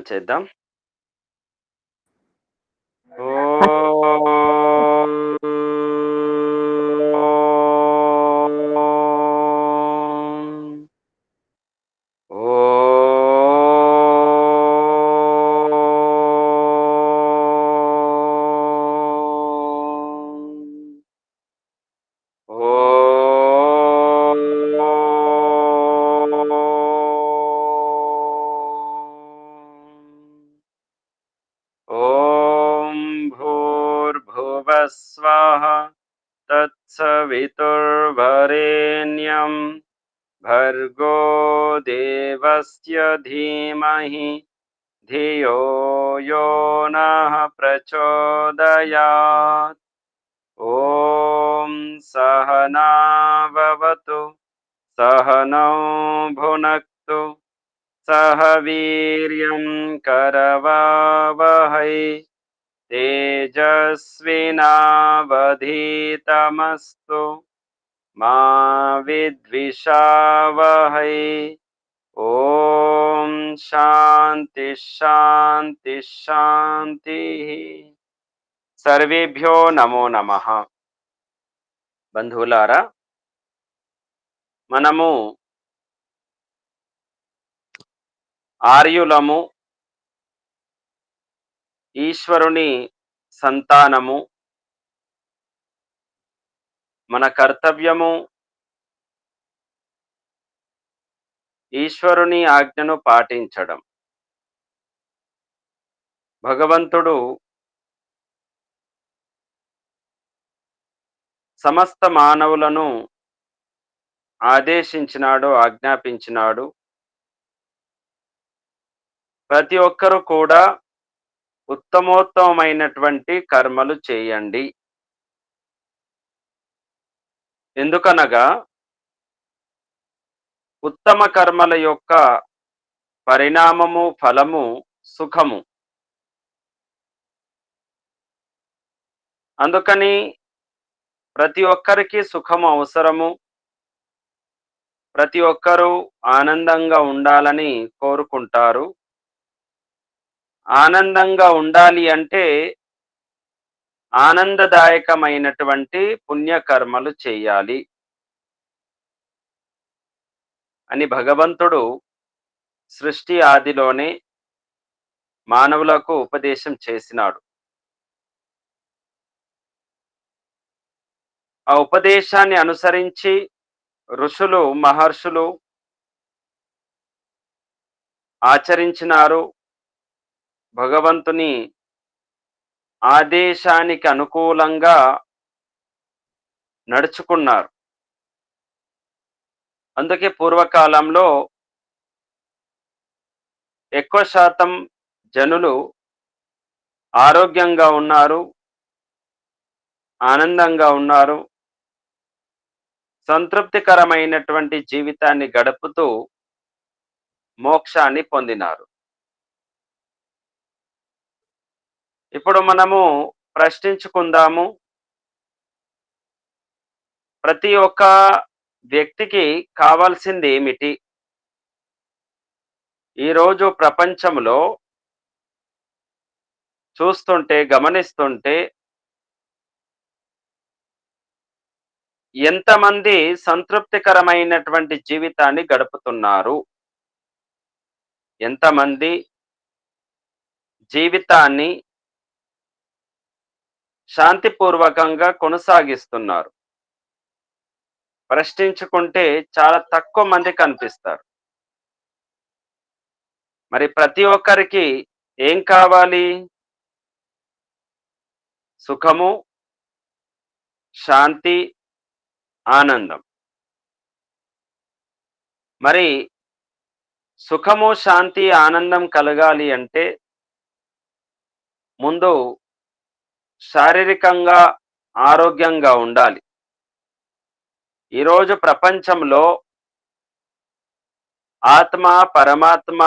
చేద్దాం. అన్ ఓం. ఓం. ఓం. ఓం భూర్భువస్వః తత్సవితుర్వరేణ్యం భర్గో దేవస్య ధీమహి ధియో యో నః ప్రచోదయాత్. ఓం సహనావవతు సహనౌ భునక్తు సహ వీర్యం కరవావహై తేజస్వినావధీతమస్తు మా విద్విషావహై. ఓం శాంతి శాంతి శాంతి. సర్వేభ్యో నమో నమః. బంధువులారా, మనము ఆర్యులము, ఈశ్వరుని సంతానము. మన కర్తవ్యము ఈశ్వరుని ఆజ్ఞను పాటించడం. భగవంతుడు సమస్త మానవులను ఆదేశించినాడు, ఆజ్ఞాపించినాడు. ప్రతి ఒక్కరూ కూడా ఉత్తమోత్తమైనటువంటి కర్మలు చేయండి. ఎందుకనగా ఉత్తమ కర్మల యొక్క పరిణామము, ఫలము సుఖము. అందుకని ప్రతి ఒక్కరికి సుఖము అవసరము. ప్రతి ఒక్కరూ ఆనందంగా ఉండాలని కోరుకుంటారు. ఆనందంగా ఉండాలి అంటే ఆనందదాయకమైనటువంటి పుణ్యకర్మలు చేయాలి అని భగవంతుడు సృష్టి ఆదిలోనే మానవులకు ఉపదేశం చేసినాడు. ఆ ఉపదేశాన్ని అనుసరించి ఋషులు, మహర్షులు ఆచరించినారు. భగవంతుని ఆదేశానికి అనుకూలంగా నడుచుకున్నారు. అందుకే పూర్వకాలంలో ఎక్కువ శాతం జనులు ఆరోగ్యంగా ఉన్నారు, ఆనందంగా ఉన్నారు, సంతృప్తికరమైనటువంటి జీవితాన్ని గడుపుతూ మోక్షాన్ని పొందినారు. ఇప్పుడు మనము ప్రశ్నించుకుందాము. ప్రతి ఒక్క వ్యక్తికి కావాల్సింది ఏమిటి? ఈరోజు ప్రపంచంలో చూస్తుంటే, గమనిస్తుంటే ఎంతమంది సంతృప్తికరమైనటువంటి జీవితాన్ని గడుపుతున్నారు? ఎంతమంది జీవితాన్ని శాంతిపూర్వకంగా కొనసాగిస్తున్నారు? ప్రశ్నించుకుంటే చాలా తక్కువ మంది కనిపిస్తారు. మరి ప్రతి ఒక్కరికి ఏం కావాలి? సుఖము, శాంతి, ఆనందం. మరి సుఖము, శాంతి, ఆనందం కలగాలి అంటే ముందు శారీరకంగా ఆరోగ్యంగా ఉండాలి. ఈరోజు ప్రపంచంలో ఆత్మ, పరమాత్మ,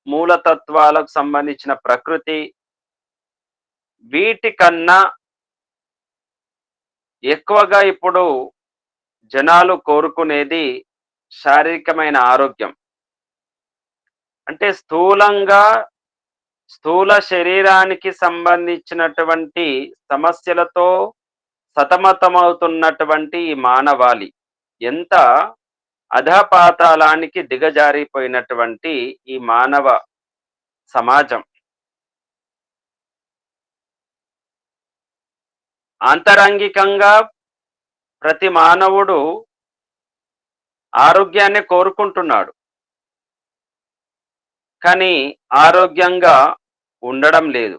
మూలతత్వాలకు సంబంధించిన ప్రకృతి వీటికన్నా ఎక్కువగా ఇప్పుడు జనాలు కోరుకునేది శారీరకమైన ఆరోగ్యం. అంటే స్థూలంగా స్థూల శరీరానికి సంబంధించినటువంటి సమస్యలతో సతమతమవుతున్నటువంటి ఈ మానవాళి ఎంత అధపాతాళానికి దిగజారిపోయినటువంటి ఈ మానవ సమాజం ఆంతరంగికంగా ప్రతి మానవుడు ఆరోగ్యాన్ని కోరుకుంటున్నాడు. కానీ ఆరోగ్యంగా ఉండడం లేదు.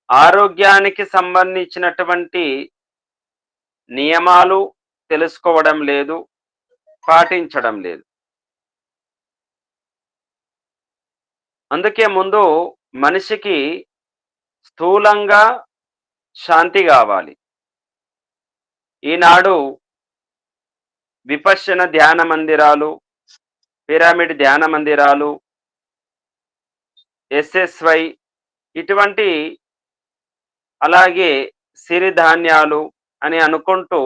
ఆరోగ్యానికి సంబంధించినటువంటి నియమాలు తెలుసుకోవడం లేదు, పాటించడం లేదు. అందుకే ముందు మనిషికి స్థూలంగా శాంతి కావాలి. ఈనాడు విపశ్యన ధ్యాన మందిరాలు, పిరమిడ్ ధ్యాన మందిరాలు, ఎస్ఎస్వై ఇటువంటి, అలాగే సిరిధాన్యాలు అని అనుకుంటూ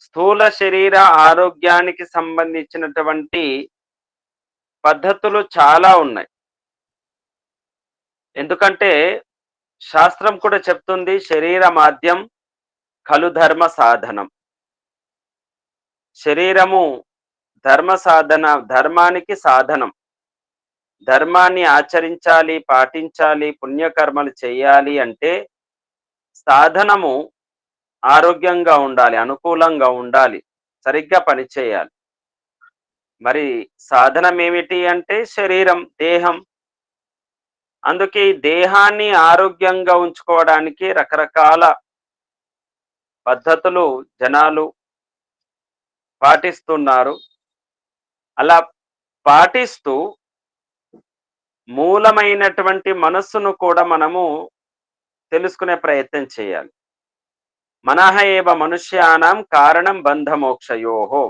స్థూల శరీర ఆరోగ్యానికి సంబంధించినటువంటి పద్ధతులు చాలా ఉన్నాయి. ఎందుకంటే శాస్త్రం కూడా చెప్తుంది, శరీర మాధ్యం ఖలు ధర్మ సాధనం. శరీరము ధర్మ సాధన, ధర్మానికి సాధనం. ధర్మాన్ని ఆచరించాలి, పాటించాలి, పుణ్యకర్మలు చేయాలి అంటే సాధనము ఆరోగ్యంగా ఉండాలి, అనుకూలంగా ఉండాలి, సరిగ్గా పనిచేయాలి. మరి సాధనం ఏమిటి అంటే శరీరం, దేహం. అందుకే ఈ దేహాన్ని ఆరోగ్యంగా ఉంచుకోవడానికి రకరకాల పద్ధతులు జనాలు పాటిస్తున్నారు. అలా పాటిస్తూ మూలమైనటువంటి మనస్సును కూడా మనము తెలుసుకునే ప్రయత్నం చేయాలి. మనః ఏవ మనుష్యానాం కారణం బంధమోక్షయోహో.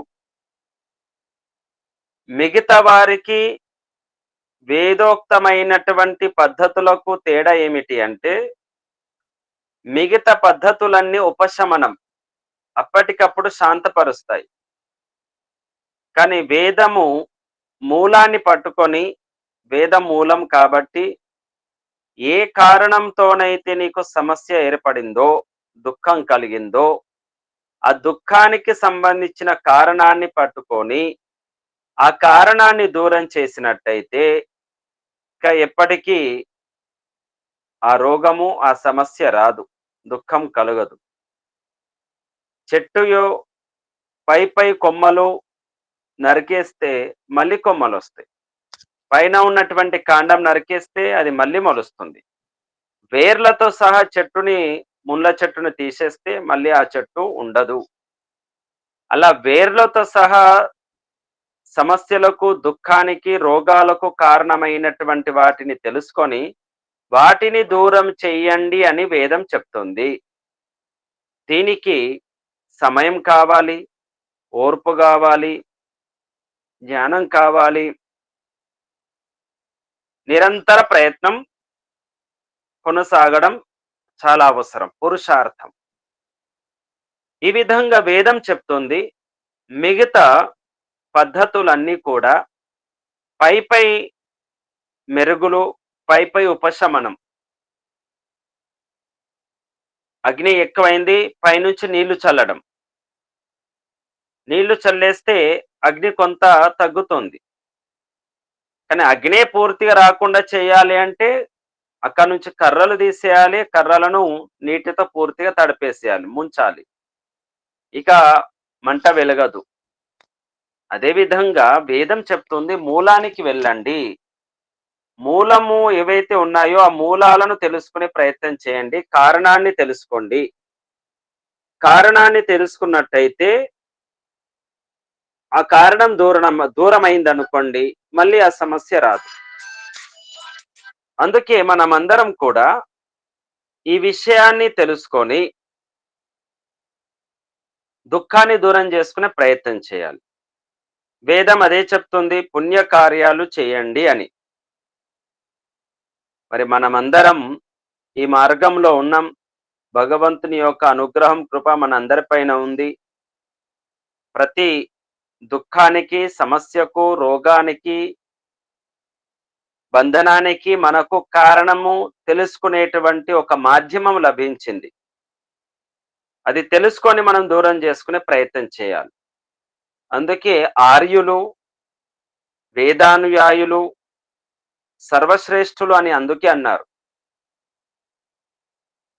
మిగతా వారికి వేదోక్తమైనటువంటి పద్ధతులకు తేడా ఏమిటి అంటే, మిగతా పద్ధతులన్నీ ఉపశమనం, అప్పటికప్పుడు శాంతపరుస్తాయి. కానీ వేదము మూలాన్ని పట్టుకొని, వేదం మూలం కాబట్టి ఏ కారణంతోనైతే నీకు సమస్య ఏర్పడిందో, దుఃఖం కలిగిందో, ఆ దుఃఖానికి సంబంధించిన కారణాన్ని పట్టుకొని ఆ కారణాన్ని దూరం చేసినట్టయితే ఇక ఎప్పటికీ ఆ రోగము, ఆ సమస్య రాదు, దుఃఖం కలగదు. చెట్టు పై కొమ్మలు నరికేస్తే మళ్ళీ కొమ్మలు వస్తాయి. పైన ఉన్నటువంటి కాండం నరికేస్తే అది మళ్ళీ మొలుస్తుంది. వేర్లతో సహా చెట్టుని, ముళ్ళ చెట్టును తీసేస్తే మళ్ళీ ఆ చెట్టు ఉండదు. అలా వేర్లతో సహా సమస్యలకు, దుఃఖానికి, రోగాలకు కారణమైనటువంటి వాటిని తెలుసుకొని వాటిని దూరం చెయ్యండి అని వేదం చెప్తుంది. దీనికి సమయం కావాలి, ఓర్పు కావాలి, జ్ఞానం కావాలి, నిరంతర ప్రయత్నం కొనసాగడం చాలా అవసరం, పురుషార్థం. ఈ విధంగా వేదం చెప్తుంది. మిగతా పద్ధతులన్నీ కూడా పై మెరుగులు, పై ఉపశమనం. అగ్ని ఎక్కువైంది, పైనుంచి నీళ్లు చల్లడం. నీళ్లు చల్లేస్తే అగ్ని కొంత తగ్గుతుంది. కానీ అగ్నే పూర్తిగా రాకుండా చేయాలి అంటే అక్కడ నుంచి కర్రలు తీసేయాలి, కర్రలను నీటితో పూర్తిగా తడిపేసేయాలి, ముంచాలి. ఇక మంట వెలగదు. అదేవిధంగా వేదం చెప్తుంది, మూలానికి వెళ్ళండి. మూలము ఏవైతే ఉన్నాయో ఆ మూలాలను తెలుసుకునే ప్రయత్నం చేయండి, కారణాన్ని తెలుసుకోండి. కారణాన్ని తెలుసుకున్నట్టయితే ఆ కారణం దూరమైందనుకోండి, మళ్ళీ ఆ సమస్య రాదు. అందుకే మనమందరం కూడా ఈ విషయాన్ని తెలుసుకొని దుఃఖాన్ని దూరం చేసుకునే ప్రయత్నం చేయాలి. వేదం అదే చెప్తుంది, పుణ్యకార్యాలు చేయండి అని. మరి మనమందరం ఈ మార్గంలో ఉన్నాం. భగవంతుని యొక్క అనుగ్రహం, కృప మన అందరిపైన ఉంది. ప్రతి దుఃఖానికి, సమస్యకు, రోగానికి, బంధనానికి మనకు కారణము తెలుసుకునేటువంటి ఒక మాధ్యమం లభించింది. అది తెలుసుకొని మనం దూరం చేసుకునే ప్రయత్నం చేయాలి. అందుకే ఆర్యులు, వేదానుయాయులు సర్వశ్రేష్ఠులు అని అందుకే అన్నారు.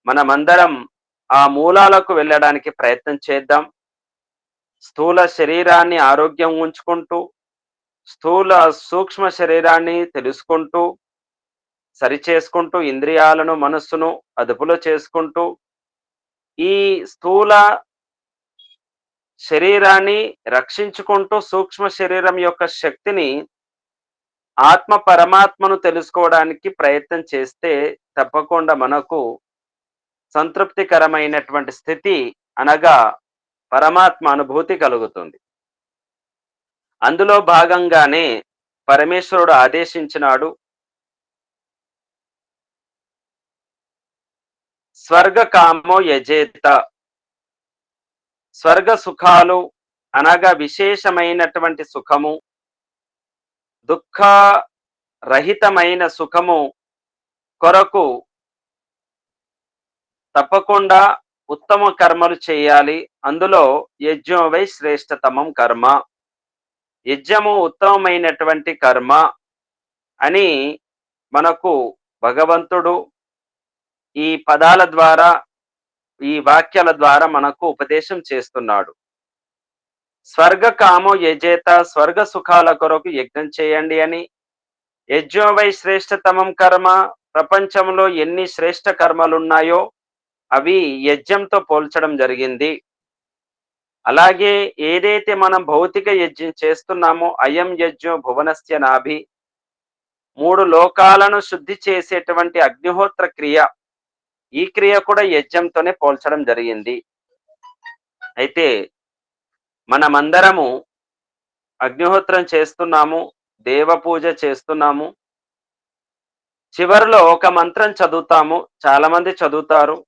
మనమందరం ఆ మూలాలకు వెళ్ళడానికి ప్రయత్నం చేద్దాం. స్థూల శరీరాన్ని ఆరోగ్యం ఉంచుకుంటూ, స్థూల సూక్ష్మ శరీరాన్ని తెలుసుకుంటూ, సరిచేసుకుంటూ, ఇంద్రియాలను, మనస్సును అదుపులో చేసుకుంటూ, ఈ స్థూల శరీరాన్ని రక్షించుకుంటూ, సూక్ష్మ శరీరం యొక్క శక్తిని, ఆత్మ పరమాత్మను తెలుసుకోవడానికి ప్రయత్నం చేస్తే తప్పకుండా మనకు సంతృప్తికరమైనటువంటి స్థితి అనగా పరమాత్మ అనుభూతి కలుగుతుంది. అందులో భాగంగానే పరమేశ్వరుడు ఆదేశించినాడు, స్వర్గ కామో యజేత. స్వర్గ సుఖాలు అనగా విశేషమైనటువంటి సుఖము, దుఃఖ రహితమైన సుఖము కొరకు తప్పకుండా ఉత్తమ కర్మలు చేయాలి. అందులో యజ్ఞం వై శ్రేష్టతమం కర్మ. యజ్ఞము ఉత్తమమైనటువంటి కర్మ అని మనకు భగవంతుడు ఈ పదాల ద్వారా, ఈ వాక్యాల ద్వారా మనకు ఉపదేశం చేస్తున్నాడు. స్వర్గ కామో యజేత, స్వర్గ సుఖాల కొరకు యజ్ఞం చేయండి అని. యజ్ఞో వై శ్రేష్టతమం కర్మ, ప్రపంచంలో ఎన్ని శ్రేష్ట కర్మలున్నాయో అవి యజ్ఞంతో పోల్చడం జరిగింది. అలాగే ఏదైతే మనం భౌతిక యజ్ఞం చేస్తున్నామో, అయం యజ్ఞో భువనస్య నాభి, 3 లోకాలను శుద్ధి చేసేటువంటి అగ్నిహోత్ర క్రియ, ఈ క్రియ కూడా యజ్ఞంతోనే పోల్చడం జరిగింది. అయితే మనమందరము అగ్నిహోత్రం చేస్తున్నాము, దేవ పూజ చేస్తున్నాము. చివరిలో ఒక మంత్రం చదువుతాము, చాలా మంది చదువుతారు.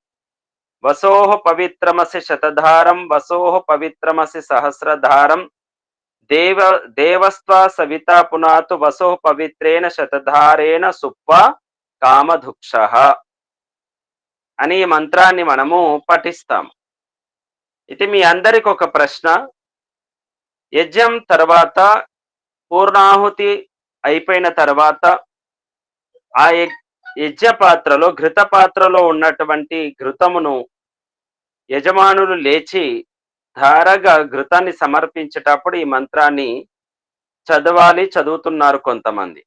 వసోః పవిత్రమసి శతధారం, వసోః పవిత్రమసి సహస్రధారం, దేవస్త్వా సవితా పునాతు వసోః పవిత్రేణ శతధారేణ సుప్వా కామధుక్షః అని ఈ మంత్రాన్ని మనము పఠిస్తాం. ఇది మీ అందరికి ఒక ప్రశ్న. యజ్ఞం తర్వాత, పూర్ణాహుతి అయిపోయిన తర్వాత ఆ యజ్ఞ పాత్రలో, ఘృత పాత్రలో ఉన్నటువంటి ఘృతమును యజమానులు లేచి ధారగా ఘృతాన్ని సమర్పించేటప్పుడు ఈ మంత్రాన్ని చదవాలి, చదువుతున్నారు కొంతమంది.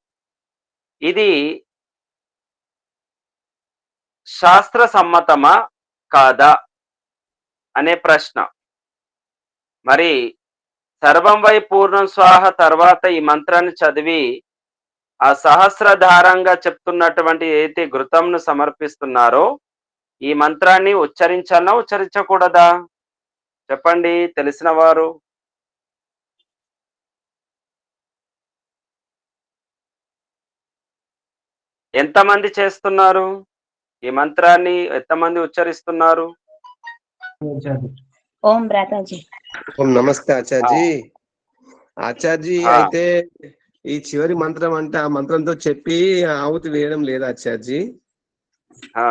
ఇది శాస్త్ర సమ్మతమా కాదా అనే ప్రశ్న. మరి సర్వం వై పూర్ణం స్వాహ తర్వాత ఈ మంత్రాన్ని చదివి ఆ సహస్రధారంగా చెప్తున్నటువంటి ఏదైతే ఘృతంను సమర్పిస్తున్నారో ఈ మంత్రాన్ని ఉచ్చరించాలనా, ఉచ్చరించకూడదా? చెప్పండి తెలిసిన వారు. ఎంతమంది చేస్తున్నారు ఈ మంత్రాన్ని? ఎంతమంది ఉచ్చరిస్తున్నారు? ఓం భ్రాతాజీ. ఓం నమస్తే ఆచార్జీ. ఆచార్జీ, ఆ. అయితే ఈ చివరి మంత్రం అంటే ఆ మంత్రంతో చెప్పి ఆహుతి వేయడం లేదా ఆచార్జీ? ఆ,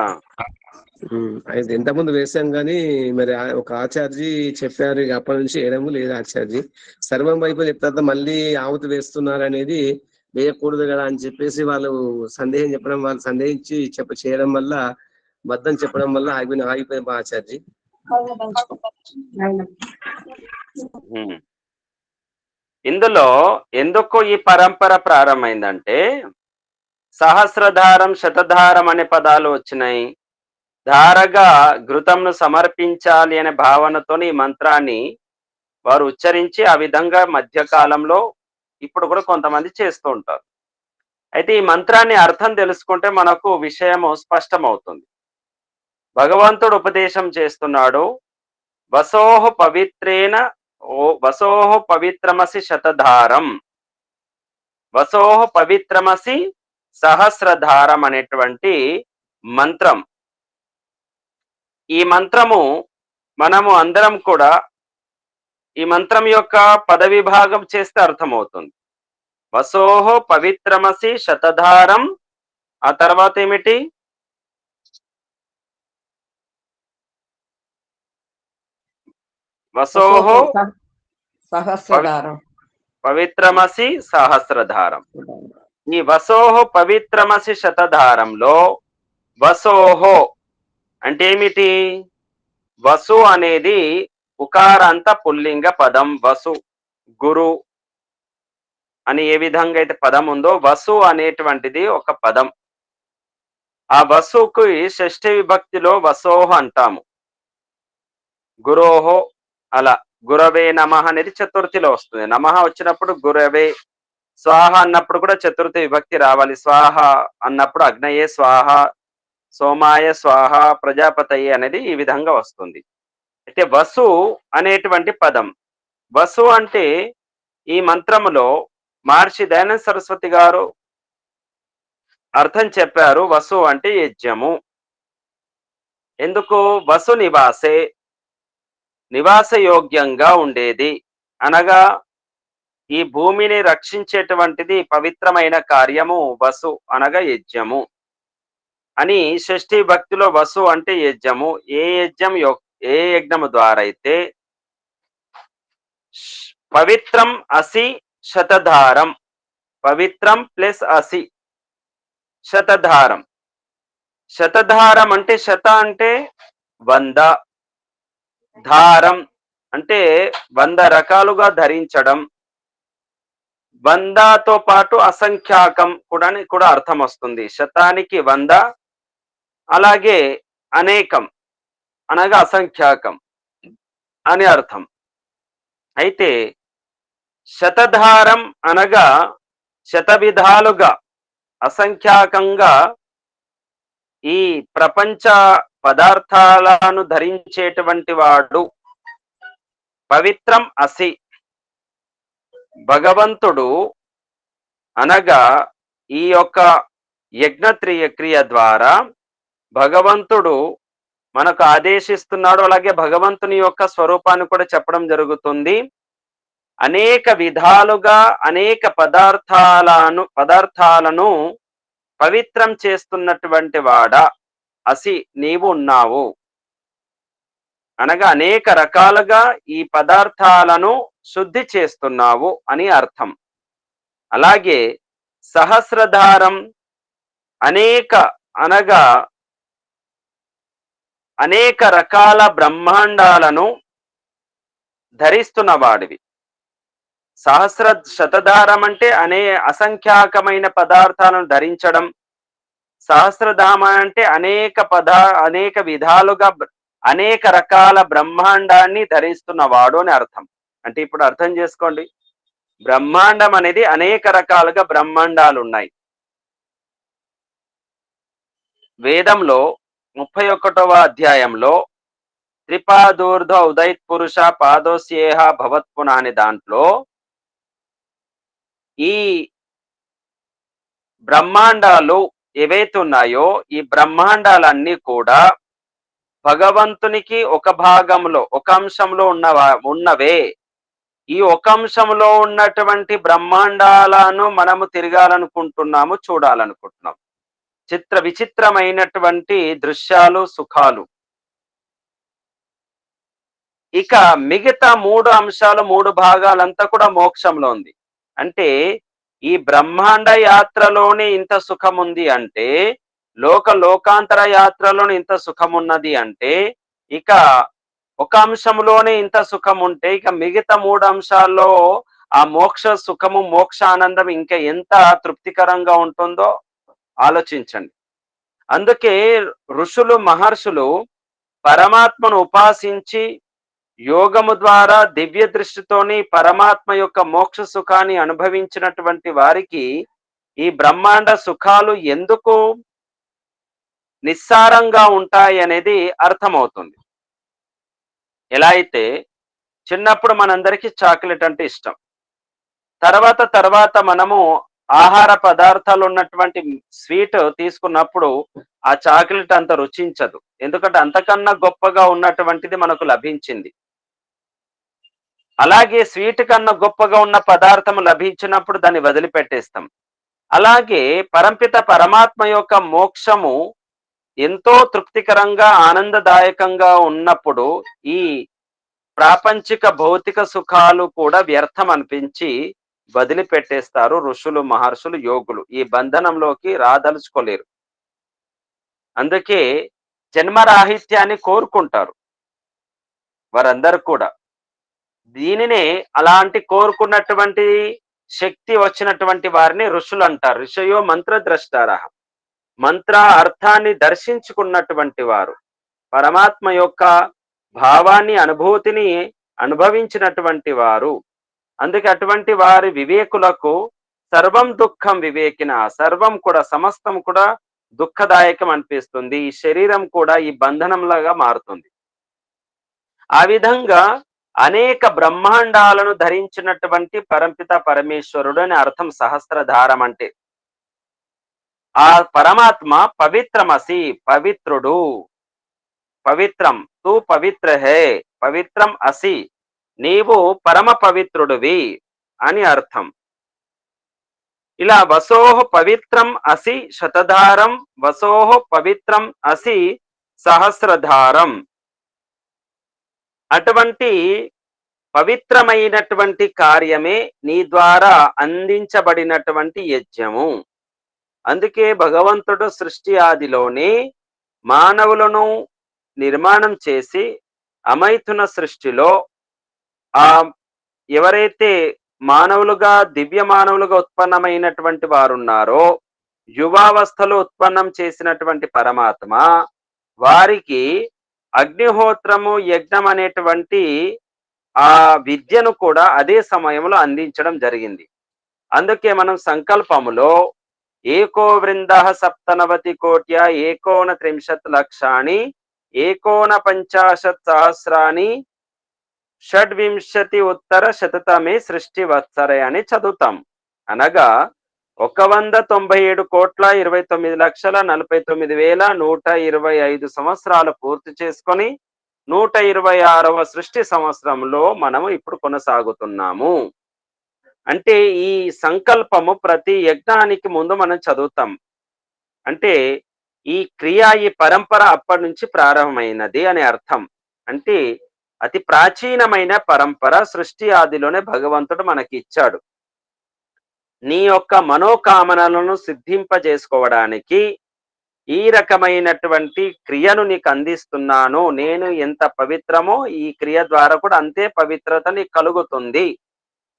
అయితే ఇంతకుముందు వేసాం కానీ మరి ఒక ఆచార్జీ చెప్పారు, ఇక అప్పటి నుంచి వేయడం లేదా ఆచార్జీ? సర్వం వైపు తర్వాత మళ్ళీ ఆహుతి వేస్తున్నారు అనేది వేయకూడదు కదా అని చెప్పేసి వాళ్ళు సందేహం చెప్పడం, వాళ్ళు సందేహించి చేయడం వల్ల, బద్దం చెప్పడం వల్ల ఆగిపోయిన ఆచార్జీ. ఉమ్. ఇందులో ఎందుకు ఈ పరంపర ప్రారంభమైందంటే, సహస్రధారం, శతధారం అనే పదాలు వచ్చినాయి. ధారగా ఘృతంను సమర్పించాలి అనే భావనతో ఈ మంత్రాన్ని వారు ఉచ్చరించి ఆ విధంగా మధ్యకాలంలో ఇప్పుడు కూడా కొంతమంది చేస్తూ ఉంటారు. అయితే ఈ మంత్రాన్ని అర్థం తెలుసుకుంటే మనకు విషయము స్పష్టమవుతుంది. భగవంతుడు ఉపదేశం చేస్తున్నాడు, వసోః పవిత్రేణ వసోః పవిత్రమసి శతధారం, వసోః పవిత్రమసి సహస్రధారం అనేటువంటి మంత్రం. ఈ మంత్రము మనము అందరం కూడా ఈ మంత్రం యొక్క పద విభాగం చేస్తే అర్థమవుతుంది. వసోహో పవిత్రమసి శతధారం. ఆ తర్వాత ఏమిటి? వసోహో సహస్రధారం. పవిత్రమసి సహస్రధారం. ఈ వసోహో పవిత్రమసి శతధారంలో వసోహో అంటే ఏమిటి? వసు అనేది ఉకారాంత పుల్లింగ పదం. వసు గురు అని ఏ విధంగా అయితే పదం ఉందో వసు అనేటువంటిది ఒక పదం. ఆ వసుకి షష్ఠి విభక్తిలో వసోహ అంటాము. గురోహో అలా గురవే నమః అనేది చతుర్థిలో వస్తుంది. నమః వచ్చినప్పుడు గురవే. స్వాహ అన్నప్పుడు కూడా చతుర్థి విభక్తి రావాలి. స్వాహ అన్నప్పుడు అగ్నయే స్వాహ, సోమాయ స్వాహ, ప్రజాపతయే అనేది ఈ విధంగా వస్తుంది. అయితే వసు అనేటువంటి పదం. వసు అంటే ఈ మంత్రములో మహర్షి దయానంద సరస్వతి గారు అర్థం చెప్పారు. వసు అంటే యజ్ఞము. ఎందుకు? వసు నివాసే, నివాసయోగ్యంగా ఉండేది అనగా ఈ భూమిని రక్షించేటువంటిది పవిత్రమైన కార్యము వసు అనగా యజ్ఞము అని. షష్ఠి భక్తిలో వసు అంటే యజ్ఞము. ఏ యజ్ఞము ద్వారా అయితే పవిత్రం అసి శతధారం, పవిత్రం ప్లస్ అసి శతధారం. శతధారం అంటే శత అంటే 100, ధారం అంటే 100 రకాలుగా ధరించడం. 100తో పాటు అసంఖ్యాకం కూడా అర్థం వస్తుంది. శతానికి 100, అలాగే అనేకం అనగా అసంఖ్యాకం అని అర్థం. అయితే శతధారం అనగా శతవిధాలుగా అసంఖ్యాకంగా ఈ ప్రపంచ పదార్థాలను ధరించేటువంటి వాడు. పవిత్రం అసి భగవంతుడు అనగా ఈ యొక్క క్రియ ద్వారా భగవంతుడు మనకు ఆదేశిస్తున్నాడు. అలాగే భగవంతుని యొక్క స్వరూపాన్ని కూడా చెప్పడం జరుగుతుంది. అనేక విధాలుగా అనేక పదార్థాలను పవిత్రం చేస్తున్నటువంటి వాడా అసి నీవు ఉన్నావు అనగా అనేక రకాలుగా ఈ పదార్థాలను శుద్ధి చేస్తున్నావు అని అర్థం. అలాగే సహస్రధారం అనగా అనేక రకాల బ్రహ్మాండాలను ధరిస్తున్న వాడివి. శతధారం అంటే అసంఖ్యాకమైన పదార్థాలను ధరించడం. సహస్రధామ అంటే అనేక విధాలుగా అనేక రకాల బ్రహ్మాండాన్ని ధరిస్తున్నవాడు అని అర్థం. అంటే ఇప్పుడు అర్థం చేసుకోండి, బ్రహ్మాండం అనేది అనేక రకాలుగా బ్రహ్మాండాలు ఉన్నాయి. వేదంలో 31వ అధ్యాయంలో త్రిపాదూర్ధ ఉదయత్ పురుష పాదోస్యేహ భవత్పున అనే దాంట్లో ఈ బ్రహ్మాండాలు ఏవైతే ఉన్నాయో ఈ బ్రహ్మాండాలన్నీ కూడా భగవంతునికి ఒక భాగంలో ఒక అంశంలో ఉన్నవే. ఈ ఒక అంశంలో ఉన్నటువంటి బ్రహ్మాండాలను మనము తిరగాలనుకుంటున్నాము, చూడాలనుకుంటున్నాం. విచిత్రమైనటువంటి దృశ్యాలు, సుఖాలు. ఇక మిగతా 3 అంశాలు 3 భాగాలంతా కూడా మోక్షంలో ఉంది. అంటే ఈ బ్రహ్మాండ యాత్రలోనే ఇంత సుఖం ఉంది అంటే, లోకాంతర యాత్రలోనే ఇంత సుఖం ఉన్నది అంటే, ఇక ఒక అంశంలోనే ఇంత సుఖం ఉంటే ఇక మిగతా 3 అంశాల్లో ఆ మోక్ష సుఖము, మోక్ష ఆనందం ఇంకా ఎంత తృప్తికరంగా ఉంటుందో ఆలోచించండి. అందుకే ఋషులు, మహర్షులు పరమాత్మను ఉపాసించి యోగము ద్వారా దివ్య దృష్టితోని పరమాత్మ యొక్క మోక్ష సుఖాన్ని అనుభవించినటువంటి వారికి ఈ బ్రహ్మాండ సుఖాలు ఎందుకు నిస్సారంగా ఉంటాయి అనేది అర్థమవుతుంది. ఎలా అయితే చిన్నప్పుడు మనందరికీ చాక్లెట్ అంటే ఇష్టం. తర్వాత మనము ఆహార పదార్థాలు ఉన్నటువంటి స్వీట్ తీసుకున్నప్పుడు ఆ చాక్లెట్ అంత రుచించదు. ఎందుకంటే అంతకన్నా గొప్పగా ఉన్నటువంటిది మనకు లభించింది. అలాగే స్వీట్ కన్నా గొప్పగా ఉన్న పదార్థం లభించినప్పుడు దాన్ని వదిలిపెట్టేస్తాం. అలాగే పరంపిత పరమాత్మ యొక్క మోక్షము ఎంతో తృప్తికరంగా ఆనందదాయకంగా ఉన్నప్పుడు ఈ ప్రాపంచిక భౌతిక సుఖాలు కూడా వ్యర్థం అనిపించి వదిలిపెట్టేస్తారు ఋషులు, మహర్షులు, యోగులు. ఈ బంధనంలోకి రాదలుచుకోలేరు. అందుకే జన్మరాహిత్యాన్ని కోరుకుంటారు వారందరూ కూడా. దీనినే అలాంటి కోరుకున్నటువంటి శక్తి వచ్చినటువంటి వారిని ఋషులు అంటారు. ఋషయో మంత్రద్రష్టారః. మంత్ర అర్థాన్ని దర్శించుకున్నటువంటి వారు, పరమాత్మ యొక్క భావాన్ని, అనుభూతిని అనుభవించినటువంటి వారు. అందుకే అటువంటి వారి వివేకులకు సర్వం దుఃఖం వివేకిన, సర్వం కూడా, సమస్తం కూడా దుఃఖదాయకం అనిపిస్తుంది. ఈ శరీరం కూడా ఈ బంధనంలాగా మారుతుంది. ఆ విధంగా అనేక బ్రహ్మాండాలను ధరించినటువంటి పరంపిత పరమేశ్వరుడు అని అర్థం సహస్రధారం అంటే. ఆ పరమాత్మ పవిత్రమసి, పవిత్రుడు. పవిత్రం తూ పవిత్ర హే, పవిత్రం అసి, నీవు పరమ పవిత్రుడివి అని అర్థం. ఇలా వసోహ పవిత్రం అసి శతధారం, వసోహ పవిత్రం అసి సహస్రధారం. అటువంటి పవిత్రమైనటువంటి కార్యమే నీ ద్వారా అందించబడినటువంటి యజ్ఞము. అందుకే భగవంతుడు సృష్టి ఆదిలోనే మానవులను నిర్మాణం చేసి అమైథున సృష్టిలో ఆ ఎవరైతే మానవులుగా, దివ్య మానవులుగా ఉత్పన్నమైనటువంటి వారున్నారో, యువావస్థలో ఉత్పన్నం చేసినటువంటి పరమాత్మ వారికి అగ్నిహోత్రము, యజ్ఞం అనేటువంటి ఆ విద్యను కూడా అదే సమయంలో అందించడం జరిగింది. అందుకే మనం సంకల్పములో ఏకో వృంద సప్తనవతి కోట్య ఏకోన త్రింశత్ లక్షాని ఏకోన పంచాశత్ సహస్రాని షడ్వింశతి ఉత్తర శతతమే సృష్టి వత్సరే అని చదువుతాం. అనగా 197,29,49,125 సంవత్సరాలు పూర్తి చేసుకొని 126వ సృష్టి సంవత్సరంలో మనము ఇప్పుడు కొనసాగుతున్నాము. అంటే ఈ సంకల్పము ప్రతి యజ్ఞానికి ముందు మనం చదువుతాం. అంటే ఈ క్రియ, ఈ పరంపర అప్పటి నుంచి ప్రారంభమైనది అని అర్థం. అంటే అతి ప్రాచీనమైన పరంపర సృష్టి ఆదిలోనే భగవంతుడు మనకి ఇచ్చాడు. నీ యొక్క మనోకామనలను సిద్ధింపజేసుకోవడానికి ఈ రకమైనటువంటి క్రియను నీకు అందిస్తున్నాను. నేను ఎంత పవిత్రమో ఈ క్రియ ద్వారా కూడా అంతే పవిత్రత నీకు కలుగుతుంది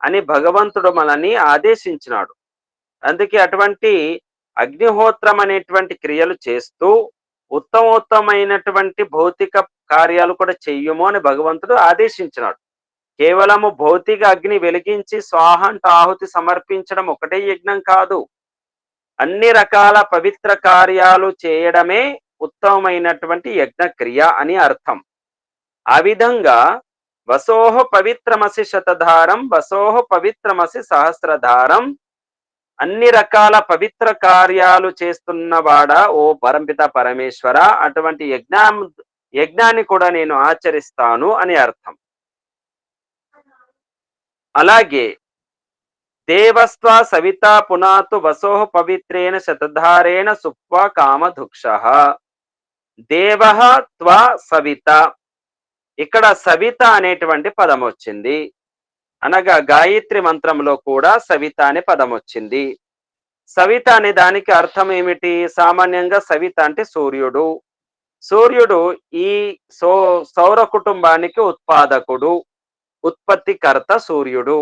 అని భగవంతుడు మనల్ని ఆదేశించినాడు. అందుకే అటువంటి అగ్నిహోత్రం అనేటువంటి క్రియలు చేస్తూ ఉత్తమోత్తమైనటువంటి భౌతిక కార్యాలు కూడా చెయ్యము అని భగవంతుడు ఆదేశించినాడు. కేవలము భౌతిక అగ్ని వెలిగించి స్వాహ అంటూ ఆహుతి సమర్పించడం ఒకటే యజ్ఞం కాదు. అన్ని రకాల పవిత్ర కార్యాలు చేయడమే ఉత్తమమైనటువంటి యజ్ఞక్రియ అని అర్థం. ఆ విధంగా వసోహ పవిత్రమసి శతధారం, వసోహ పవిత్రమసి సహస్రధారం. అన్ని రకాల పవిత్ర కార్యాలు చేస్తున్నవాడా ఓ పరంపిత పరమేశ్వర, అటువంటి యజ్ఞాన్ని కూడా నేను ఆచరిస్తాను అని అర్థం. అలాగే దేవస్వ సవిత పునాతు వసోహ పవిత్రేణ శతధారేణ సుప్వా కామధుక్షః. దేవః త్వ సవిత. ఇక్కడ సవిత అనేటువంటి పదం వచ్చింది. అనగా గాయత్రి మంత్రంలో కూడా సవిత అనే పదం వచ్చింది. సవిత అనే దానికి అర్థం ఏమిటి? సామాన్యంగా సవిత అంటే సూర్యుడు. సూర్యుడు ఈ సౌర కుటుంబానికి ఉత్పాదకుడు, ఉత్పత్తికర్త సూర్యుడు.